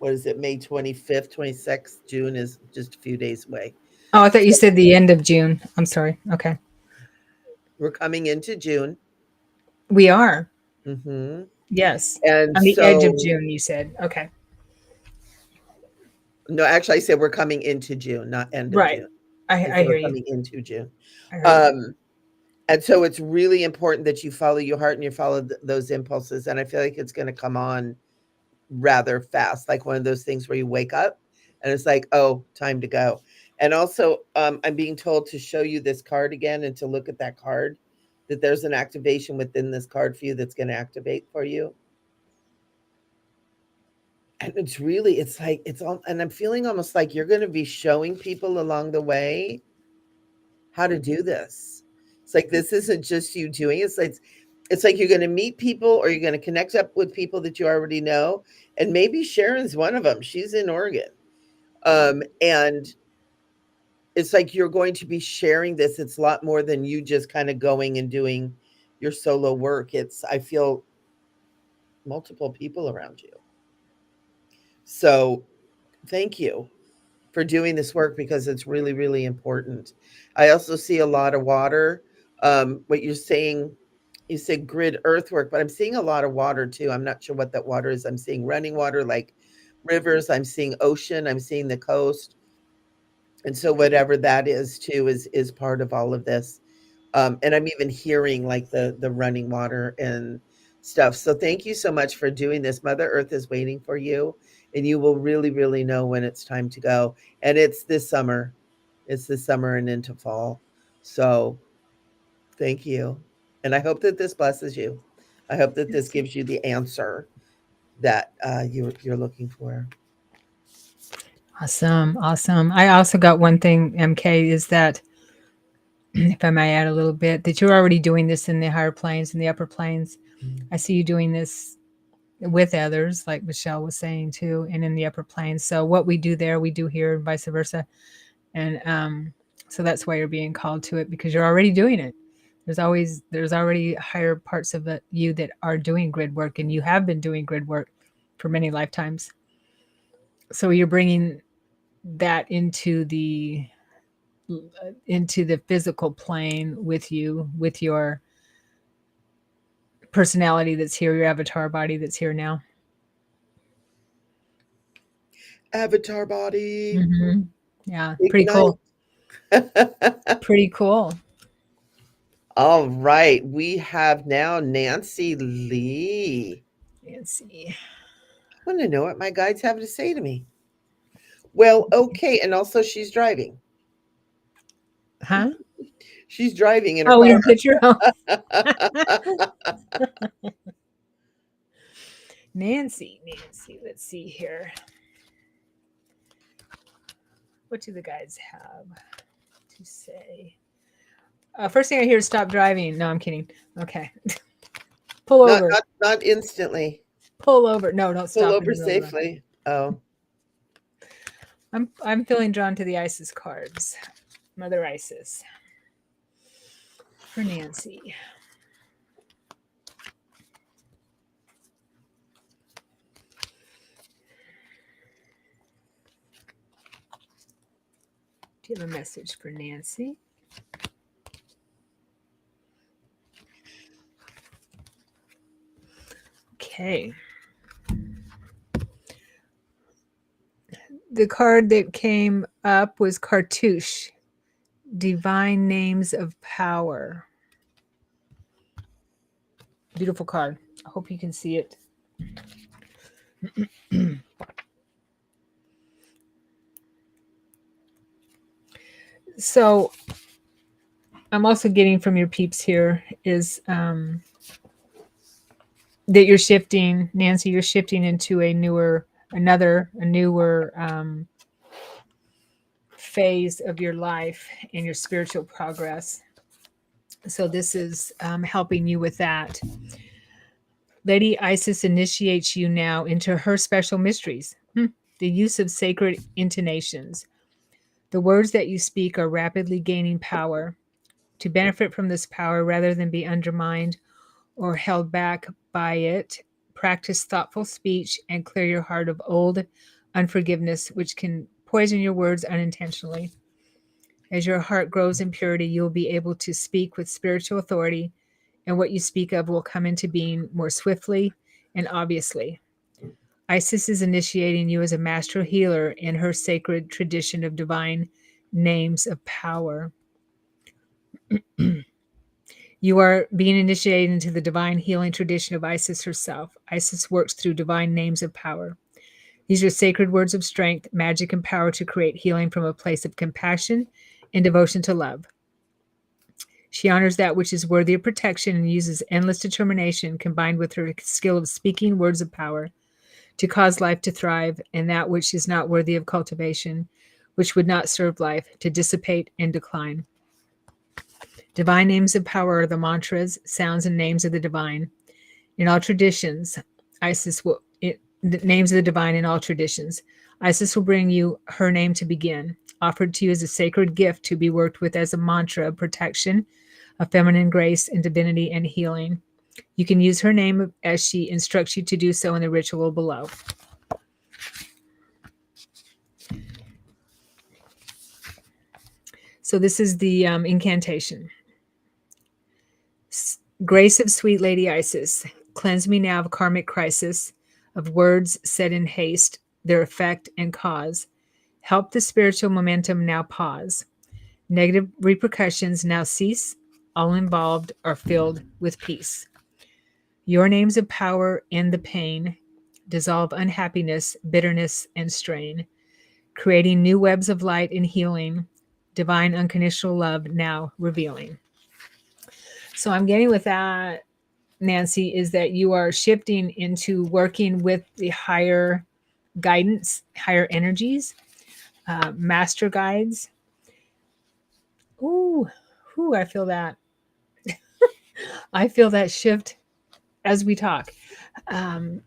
what is it? May 25th, 26th. June is just a few days away. Oh, I thought you So said the end of June. I'm sorry. Okay. we're coming into June. We are. Mhm. Yes. And On the edge of so June, you said. Okay. no, actually, I said we're coming into June, not end of Right. June. I I said we're hear you. coming into June. I heard you. Um, and so it's really important that you follow your heart and you follow those impulses. And I feel like it's going to come on rather fast, like one of those things where you wake up and it's like, oh, time to go. And also, I'm being told to show you this card again and to look at that card, that there's an activation within this card for you that's going to activate for you. And it's really, it's like, it's all, and I'm feeling almost like you're going to be showing people along the way how to do this. It's like, this isn't just you doing it. It's like you're going to meet people or you're going to connect up with people that you already know. And maybe Sharon's one of them. She's in Oregon. And it's like you're going to be sharing this. It's a lot more than you just kind of going and doing your solo work. It's, I feel multiple people around you. So thank you for doing this work because it's really, really important. I also see a lot of water. What you're saying, you said grid earthwork, but I'm seeing a lot of water too. I'm not sure what that water is. I'm seeing running water like rivers. I'm seeing ocean. I'm seeing the coast. And so whatever that is too is part of all of this. And I'm even hearing like the running water and stuff. So thank you so much for doing this. Mother Earth is waiting for you, and you will really, really know when it's time to go. And it's this summer. It's this summer and into fall. So thank you. And I hope that this blesses you. I hope that this Yes. gives you the answer that you're looking for. Awesome. Awesome. I also got one thing, MK, is that if I may add a little bit, that you're already doing this in the higher planes and the upper planes. I see you doing this with others, like Michele was saying too, and in the upper planes. So what we do there, we do here, and vice versa. And so that's why you're being called to it, because you're already doing it. There's already higher parts of you that are doing grid work, and you have been doing grid work for many lifetimes. So you're bringing that into the physical plane with you, with your personality that's here, your avatar body that's here now. Avatar body. Mm-hmm. Yeah, pretty Ignite. cool. Pretty cool. All right. We have now Nancy Lee. Let's see. I want to know what my guides have to say to me. Well, okay. And also, she's driving. Huh? She's driving in her Oh, car. your picture? Oh, Nancy. Let's see here. What do the guides have to say? First thing I hear is stop driving. No, I'm kidding. Okay. Pull not, over. not, not instantly. Pull over. No, don't Pull stop in over the middle of the road. safely. Oh, I'm feeling drawn to the Isis cards. Mother Isis. For Nancy. Do you have a message for Nancy? Okay. The card that came up was Cartouche, Divine Names of Power. Beautiful card. I hope you can see it. So I'm also getting from your peeps here is that you're shifting, Nancy, you're shifting into a newer phase of your life and your spiritual progress. So this is helping you with that. Lady Isis initiates you now into her special mysteries. The use of sacred intonations. The words that you speak are rapidly gaining power. To benefit from this power rather than be undermined or held back by it, practice thoughtful speech and clear your heart of old unforgiveness, which can poison your words unintentionally. As your heart grows in purity, you will be able to speak with spiritual authority, and what you speak of will come into being more swiftly and obviously. Isis is initiating you as a master healer in her sacred tradition of divine names of power. You are being initiated into the divine healing tradition of Isis herself. Isis works through divine names of power. These are sacred words of strength, magic, and power to create healing from a place of compassion and devotion to love. She honors that which is worthy of protection and uses endless determination combined with her skill of speaking words of power to cause life to thrive, and that which is not worthy of cultivation, which would not serve life, to dissipate and decline. Divine names of power are the mantras, sounds, and names of the divine. In all traditions, the names of the divine in all traditions. Isis will bring you her name to begin, offered to you as a sacred gift to be worked with as a mantra of protection, of feminine grace and divinity and healing. You can use her name as she instructs you to do so in the ritual below. So this is the incantation. Grace of sweet Lady Isis, cleanse me now of karmic crisis, of words said in haste, their effect and cause. Help the spiritual momentum now pause. Negative repercussions now cease. All involved are filled with peace. Your names of power end the pain, dissolve unhappiness, bitterness, and strain, creating new webs of light and healing, divine unconditional love now revealing. So I'm getting with that, Nancy, is that you are shifting into working with the higher guidance, higher energies, master guides. Ooh, ooh, I feel that. I feel that shift as we talk. Um,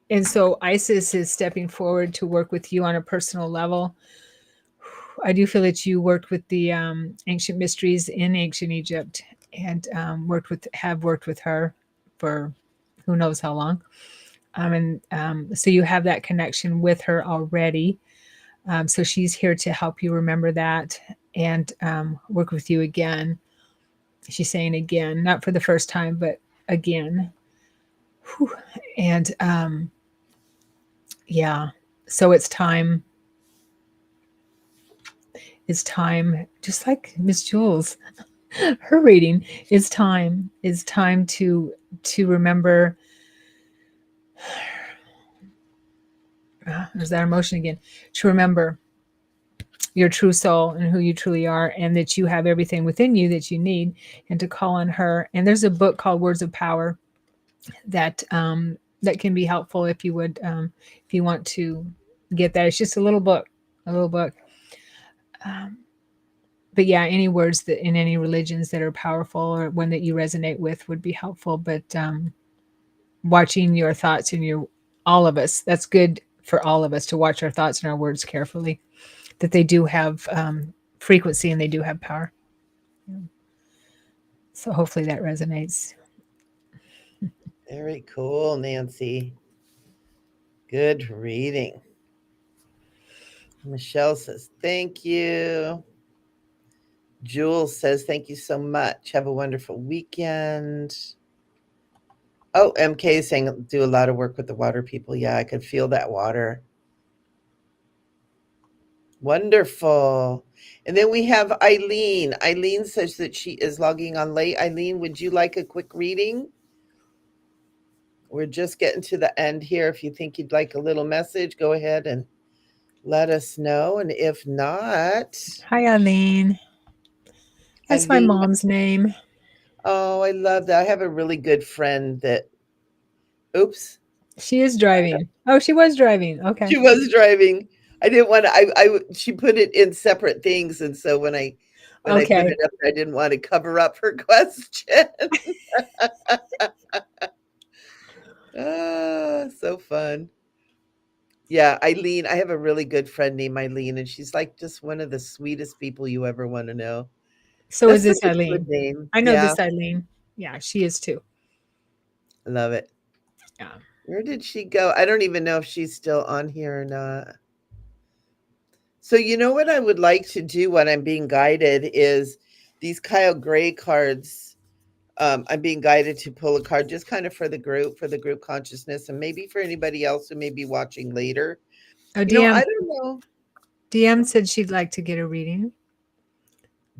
and so Isis is stepping forward to work with you on a personal level. I do feel that you worked with the ancient mysteries in ancient Egypt and have worked with her for who knows how long. And so you have that connection with her already. So she's here to help you remember that and work with you again. She's saying again, not for the first time, but again. Whew. And yeah, so it's time. It's time, just like Miss Jules, her reading is time. Is time to remember. There's that emotion again. To remember your true soul and who you truly are, and that you have everything within you that you need, and to call on her. And there's a book called Words of Power that can be helpful if you want to get that. It's just a little book. Um, but yeah, any words that in any religions that are powerful or one that you resonate with would be helpful. But watching your thoughts and your all of us, that's good for all of us to watch our thoughts and our words carefully. That they do have frequency and they do have power. So hopefully that resonates. Very cool, Nancy. Good reading. Michele says, thank you. Jules says, thank you so much. Have a wonderful weekend. Oh, MK is saying, do a lot of work with the water people. Yeah, I could feel that water. Wonderful. And then we have Eileen. Eileen says that she is logging on late. Eileen, would you like a quick reading? We're just getting to the end here. If you think you'd like a little message, go ahead and let us know. And if not, Hi, Eileen. That's my Eileen, mom's name. oh, I love that. I have a really good friend that, oops, She is driving. Oh, she was driving. Okay. she was driving. I didn't want to, she put it in separate things. And so when I put Okay. it up, I didn't want to cover up her question. Ah, so fun. Yeah, Eileen, I have a really good friend named Eileen, and she's like just one of the sweetest people you ever want to know. So is That's such this a good Eileen. name. I know Yeah, this Eileen. Yeah, she is too. I love it. Yeah. Where did she go? I don't even know if she's still on here or not. So, you know what I would like to do when I'm being guided is these Kyle Gray cards. I'm being guided to pull a card just kind of for the group consciousness, and maybe for anybody else who may be watching later. Oh, You know, DM I don't know. DM said she'd like to get a reading.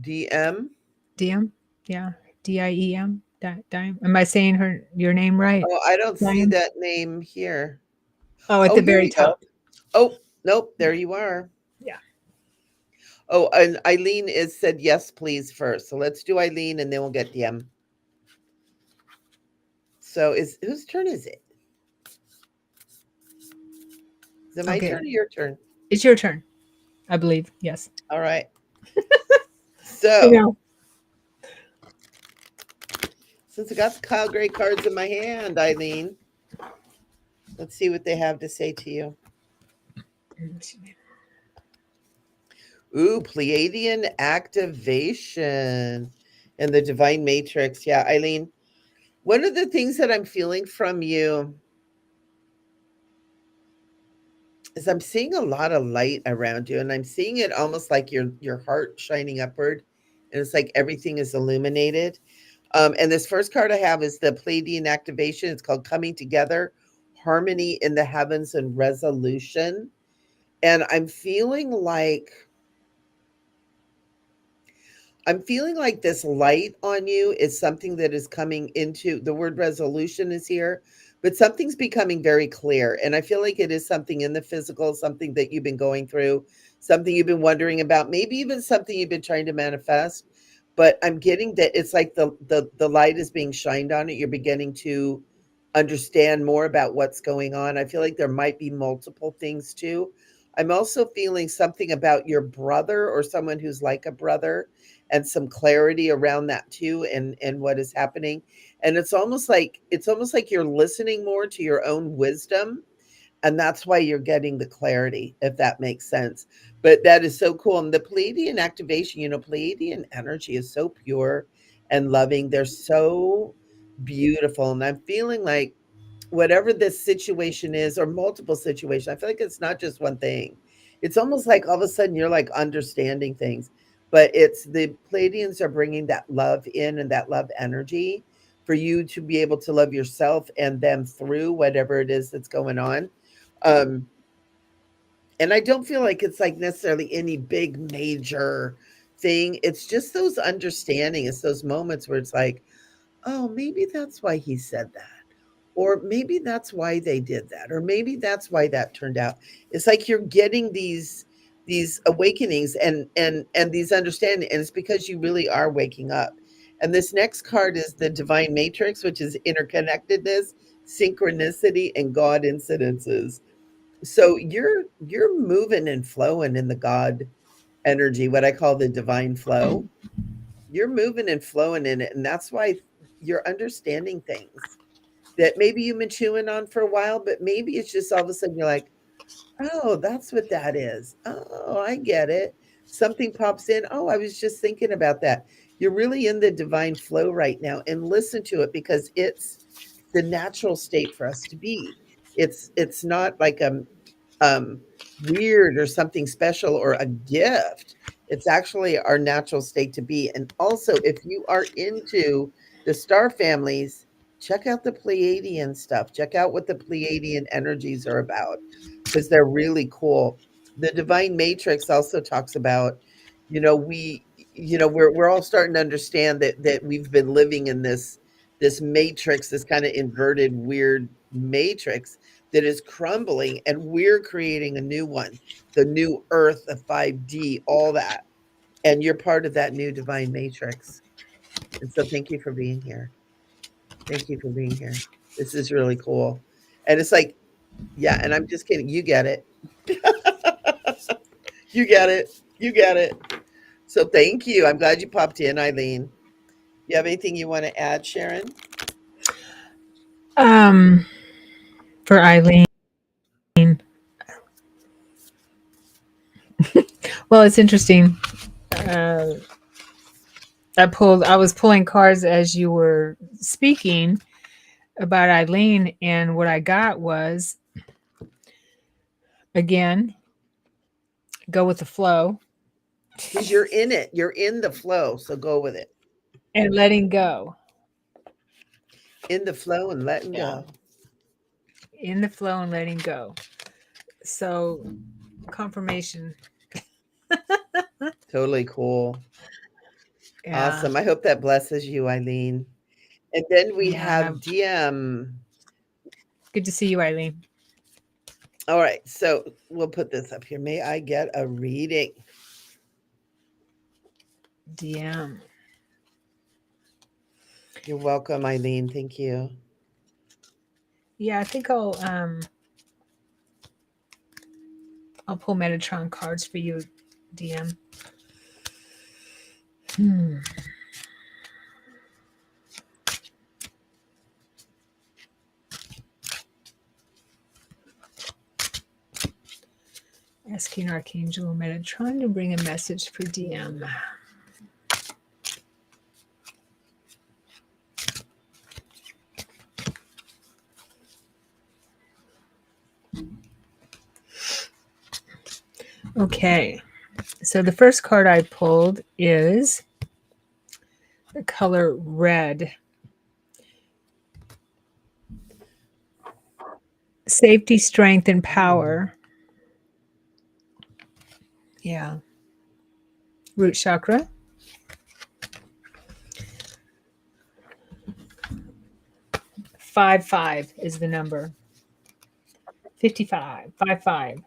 DM. DM? Yeah. Diem. Dime. Am I saying your name right? Oh, I don't see Dime? that name here. Oh, at Oh, the here very you go. top. Oh, nope, there you are. Yeah. Oh, and Eileen is said yes, please first. So let's do Eileen and then we'll get DM. So is whose turn is it? Is it my Okay. turn or your turn? It's your turn, I believe. Yes. All right. I So know. since I got the Kyle Gray cards in my hand, Eileen, let's see what they have to say to you. Ooh, Pleiadian activation and the divine matrix. Yeah, Eileen, One of the things that I'm feeling from you is I'm seeing a lot of light around you, and I'm seeing it almost like your heart shining upward, and it's like everything is illuminated. And this first card I have is the Pleiadian activation. It's called Coming Together, Harmony in the Heavens and Resolution. And I'm feeling like this light on you is something that is coming into the word resolution is here, but something's becoming very clear. And I feel like it is something in the physical, something that you've been going through, something you've been wondering about, maybe even something you've been trying to manifest. But I'm getting that it's like the light is being shined on it. You're beginning to understand more about what's going on. I feel like there might be multiple things too. I'm also feeling something about your brother or someone who's like a brother and some clarity around that too and what is happening. And it's almost like you're listening more to your own wisdom, and that's why you're getting the clarity, if that makes sense. But that is so cool. And the Pleiadian activation, Pleiadian energy is so pure and loving. They're so beautiful, and I'm feeling like whatever this situation is, or multiple situations, I feel like it's not just one thing. It's almost like all of a sudden you're like understanding things, but it's the Pleiadians are bringing that love in and that love energy for you to be able to love yourself and them through whatever it is that's going on. Um, and I don't feel like it's like necessarily any big major thing. It's just those understanding. It's those moments where it's like, oh, maybe that's why he said that. Or maybe that's why they did that. Or maybe that's why that turned out. It's like you're getting these awakenings and these understanding, and it's because you really are waking up. And this next card is the Divine Matrix, which is interconnectedness, synchronicity, and God incidences. So you're moving and flowing in the God energy, what I call the divine flow. You're moving and flowing in it, and that's why you're understanding things that maybe you've been chewing on for a while, but maybe it's just all of a sudden you're like, oh, that's what that is. Oh, I get it. Something pops in. Oh, I was just thinking about that. You're really in the divine flow right now, and listen to it because it's the natural state for us to be. It's not like um weird or something special or a gift. It's actually our natural state to be. And also, if you are into the star families, check out the Pleiadian stuff. Check out what the Pleiadian energies are about because they're really cool. The Divine Matrix also talks about, we're all starting to understand that we've been living in this matrix, this kind of inverted, weird matrix that is crumbling, and we're creating a new one, the new Earth, the 5D, all that. And you're part of that new divine matrix. And so, thank you for being here. Thank you for being here. This is really cool. And it's like, yeah, and I'm just kidding. You get it. You get it. You get it. So thank you. I'm glad you popped in, Eileen. You have anything you want to add, Sharon? Um, for Eileen, well, it's interesting. Uh, I was pulling cards as you were speaking about Eileen, and what I got was again, go with the flow Because you're in it. You're in the flow. So go with it. and letting go. In the flow and letting Yeah, go. in the flow and letting go. So, confirmation. Totally cool. Yeah, Awesome. I hope that blesses you, Eileen. And then we yeah. have DM. Good to see you, Eileen. All right. So we'll put this up here. May I get a reading? DM. You're welcome, Eileen. Thank you. Yeah, I think I'll pull Metatron cards for you, DM. Hmm. Asking Archangel Metatron to bring a message for DM. Okay. So the first card I pulled is the color red. Safety, strength, and power. Yeah. Root chakra. 5 5 is the number. 55. 5 5.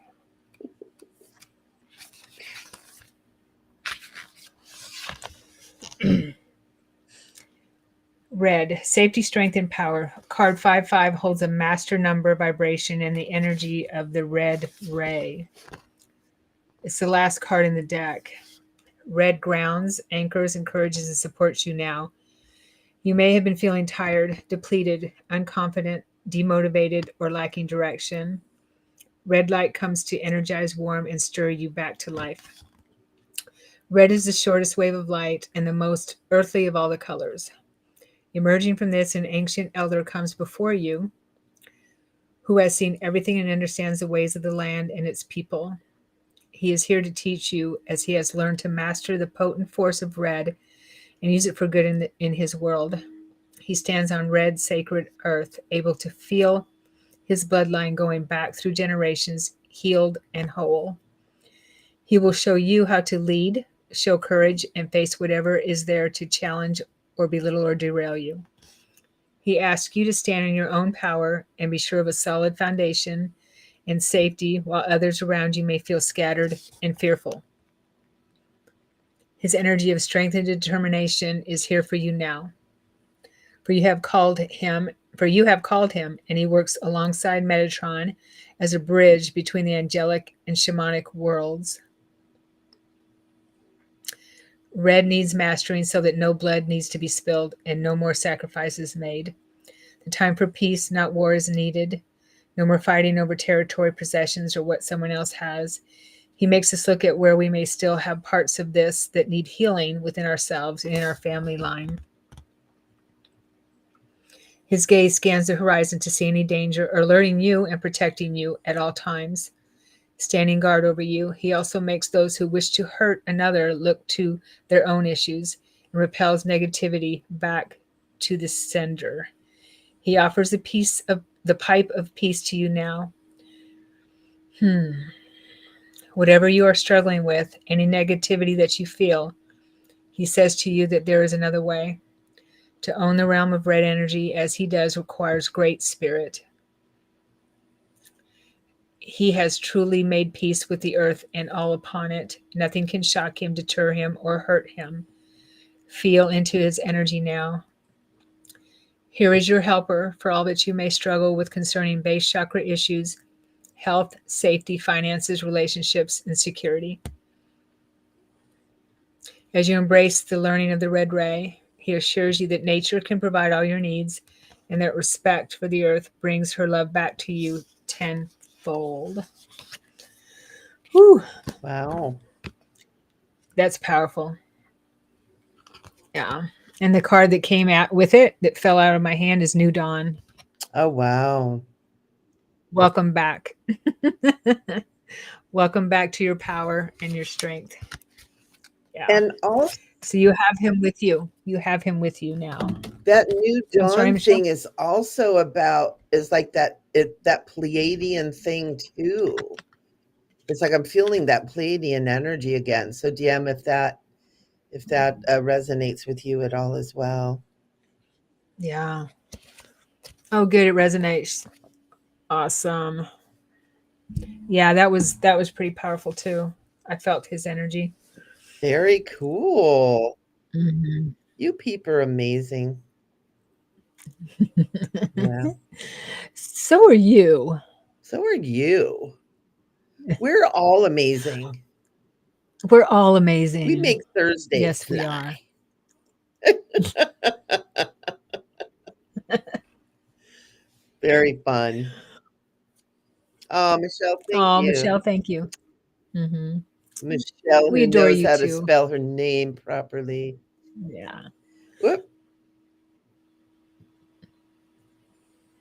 Red. Safety, strength, and power. Card 5 5 holds a master number vibration and the energy of the red ray. It's the last card in the deck. Red grounds, anchors, encourages, and supports you now. You may have been feeling tired, depleted, unconfident, demotivated, or lacking direction. Red light comes to energize, warm, and stir you back to life. Red is the shortest wave of light and the most earthly of all the colors. Emerging from this, an ancient elder comes before you who has seen everything and understands the ways of the land and its people. He is here to teach you as he has learned to master the potent force of red and use it for good in his world. He stands on red, sacred earth, able to feel his bloodline going back through generations, healed and whole. He will show you how to lead, show courage, and face whatever is there to challenge or belittle or derail you. He asks you to stand in your own power and be sure of a solid foundation and safety while others around you may feel scattered and fearful. His energy of strength and determination is here for you now. For you have called him, and he works alongside Metatron as a bridge between the angelic and shamanic worlds. Red needs mastering so that no blood needs to be spilled and no more sacrifices made. The time for peace, not war, is needed. No more fighting over territory, possessions, or what someone else has. He makes us look at where we may still have parts of this that need healing within ourselves and in our family line. His gaze scans the horizon to see any danger, alerting you and protecting you at all times. Standing guard over you, he also makes those who wish to hurt another look to their own issues and repels negativity back to the sender. He offers the pipe of peace to you now. Whatever you are struggling with, any negativity that you feel, he says to you that there is another way. To own the realm of red energy as he does requires great spirit. He has truly made peace with the earth and all upon it. Nothing can shock him, deter him, or hurt him. Feel into his energy now. Here is your helper for all that you may struggle with concerning base chakra issues, health, safety, finances, relationships, and security. As you embrace the learning of the red ray, he assures you that nature can provide all your needs and that respect for the earth brings her love back to you tenfold. Whew, Wow. that's powerful. Yeah. And the card that came out with it that fell out of my hand is New Dawn. Oh, wow. Welcome back. Welcome back to your power and your strength. Yeah. And also, So you have him with you. You have him with you now. that new I'm sorry, dawn Michelle. thing is also about is like that Pleiadian thing too. It's like I'm feeling that Pleiadian energy again. So DM if that resonates with you at all as well. Yeah. Oh, good. It resonates. Awesome. Yeah, that was pretty powerful too. I felt his energy. Very cool. Mhm. You people are amazing. Yeah. So are you. So are you. We're all amazing. We're all We amazing. make Thursday Yes, we fly. are. Very fun. Oh, Michelle, thank Oh, you. Michelle, thank you. Hmm. Michelle, We who adore knows you how to too. spell her name properly. Yeah. Whoop.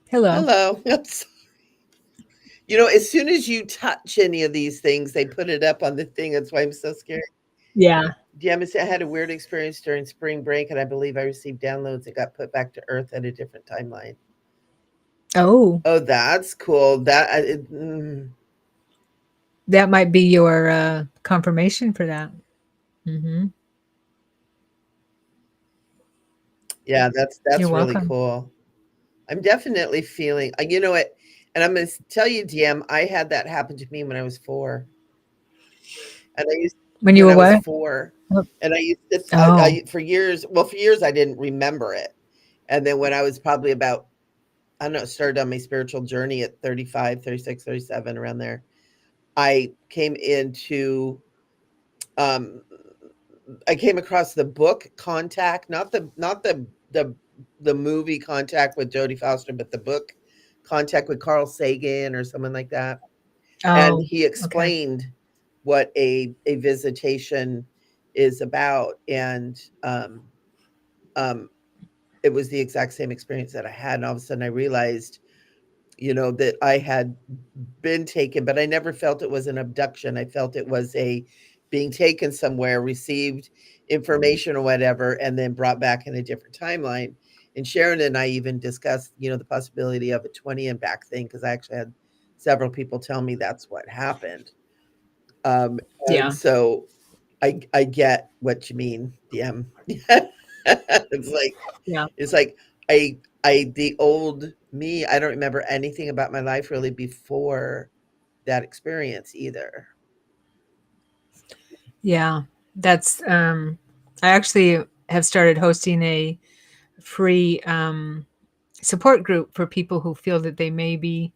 Hello. Hello. As soon as you touch any of these things, they put it up on the thing. That's why I'm so scared. Yeah. Yeah, I had a weird experience during spring break, and I believe I received downloads that got put back to Earth at a different timeline. Oh, Oh, that's cool. that might be your confirmation for that. Hmm. Yeah, You're that's really welcome. cool. I'm definitely feeling. You know what? And I'm going to tell you, DM, I had that happen to me when I was 4, and I used When you when were I was what? 4, Oh, and I used to. oh, For years, well, for years I didn't remember it, and then when I was probably about, I don't know, started on my spiritual journey at 35, 36, 37, around there. I came into um I came across the book Contact, not the movie Contact with Jodie Foster, but the book Contact with Carl Sagan or someone like that. And oh, he okay. explained what a visitation is about. And um it was the exact same experience that I had. And all of a sudden I realized, that I had been taken, but I never felt it was an abduction. I felt it was a being taken somewhere, received information or whatever, and then brought back in a different timeline. And Sharon and I even discussed, the possibility of a 20 and back thing, because I actually had several people tell me that's what happened. And Yeah, so I get what you mean, DM. it's like yeah, it's like I the old me, I don't remember anything about my life really before that experience either. yeah. That's I actually have started hosting a free support group for people who feel that they may be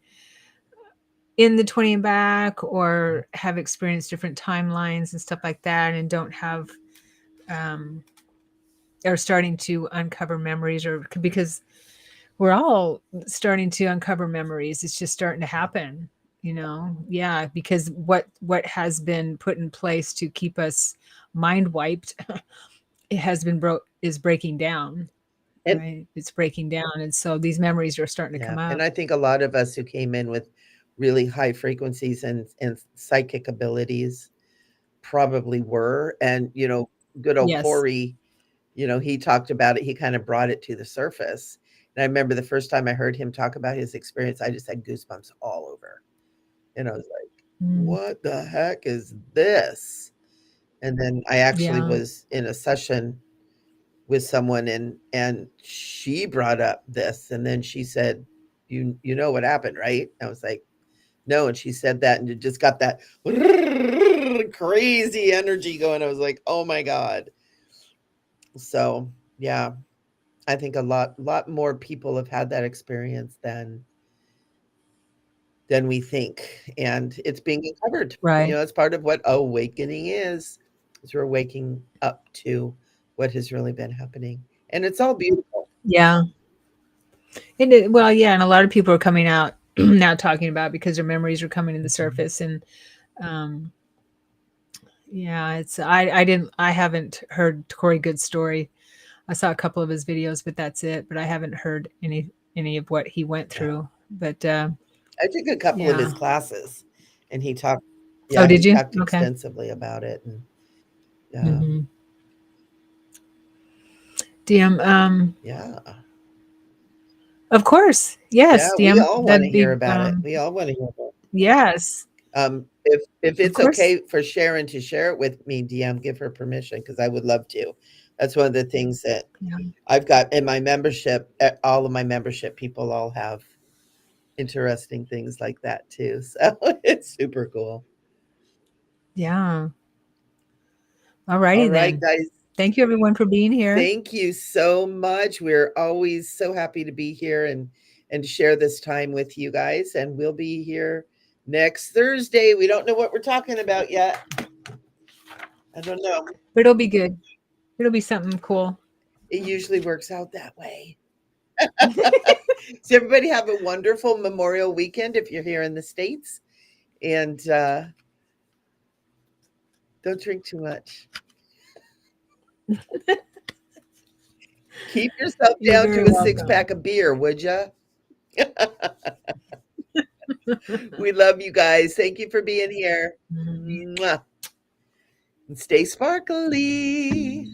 in the 20 and back or have experienced different timelines and stuff like that and don't have um are starting to uncover memories or because we're all starting to uncover memories. It's just starting to happen, Yeah, because what has been put in place to keep us mind wiped it has been broke is breaking down, And right? It's breaking down, and so these memories are starting to yeah, come and up. I think a lot of us who came in with really high frequencies and psychic abilities probably were. And good old Yes. Corey, he talked about it. He kind of brought it to the surface. And I remember the first time I heard him talk about his experience, I just had goosebumps all over. And I was like, Mm, what the heck is this? And then I actually yeah. was in a session with someone, and she brought up this, and then she said, you know what happened, right? I was like, no. And she said that, and it just got that crazy energy going. I was like, oh my God. So yeah, I think a lot more people have had that experience than we think, and it's being uncovered. Right. It's part of what awakening is we're waking up to what has really been happening, and it's all beautiful. Yeah. Well, yeah, and a lot of people are coming out now talking about because their memories are coming to the Mhm. surface, and um, yeah, I haven't heard Corey Good's story. I saw a couple of his videos, but that's it. But I haven't heard any of what he went Yeah. through. But I took a couple of his yeah. classes, and he talked Oh, yeah, did he you? talked Okay. extensively about it, and, Hmm. DM. yeah. Of course. Yeah, Yes, we DM. all wanna That'd hear be about it. We all wanna hear about it. yes. If Of it's course. okay for Sharon to share it with me, DM, give her permission, because I would love to. That's one of the things that Yeah. I've got in my membership. All of my membership people all have interesting things like that too, so it's super cool. Yeah. All righty Alright, then. guys. Thank you everyone for being here. Thank you so much. We're always so happy to be here and to share this time with you guys. And we'll be here next Thursday. We don't know what we're talking about yet. I don't know. But it'll be good. It'll be something cool. It usually works out that way. So everybody have a wonderful Memorial weekend if you're here in the States. And don't drink too much. Keep yourself You're down very to a six welcome. pack of beer, would you? We love you guys. Thank you for being here. Mhm. Mwah. And stay sparkly.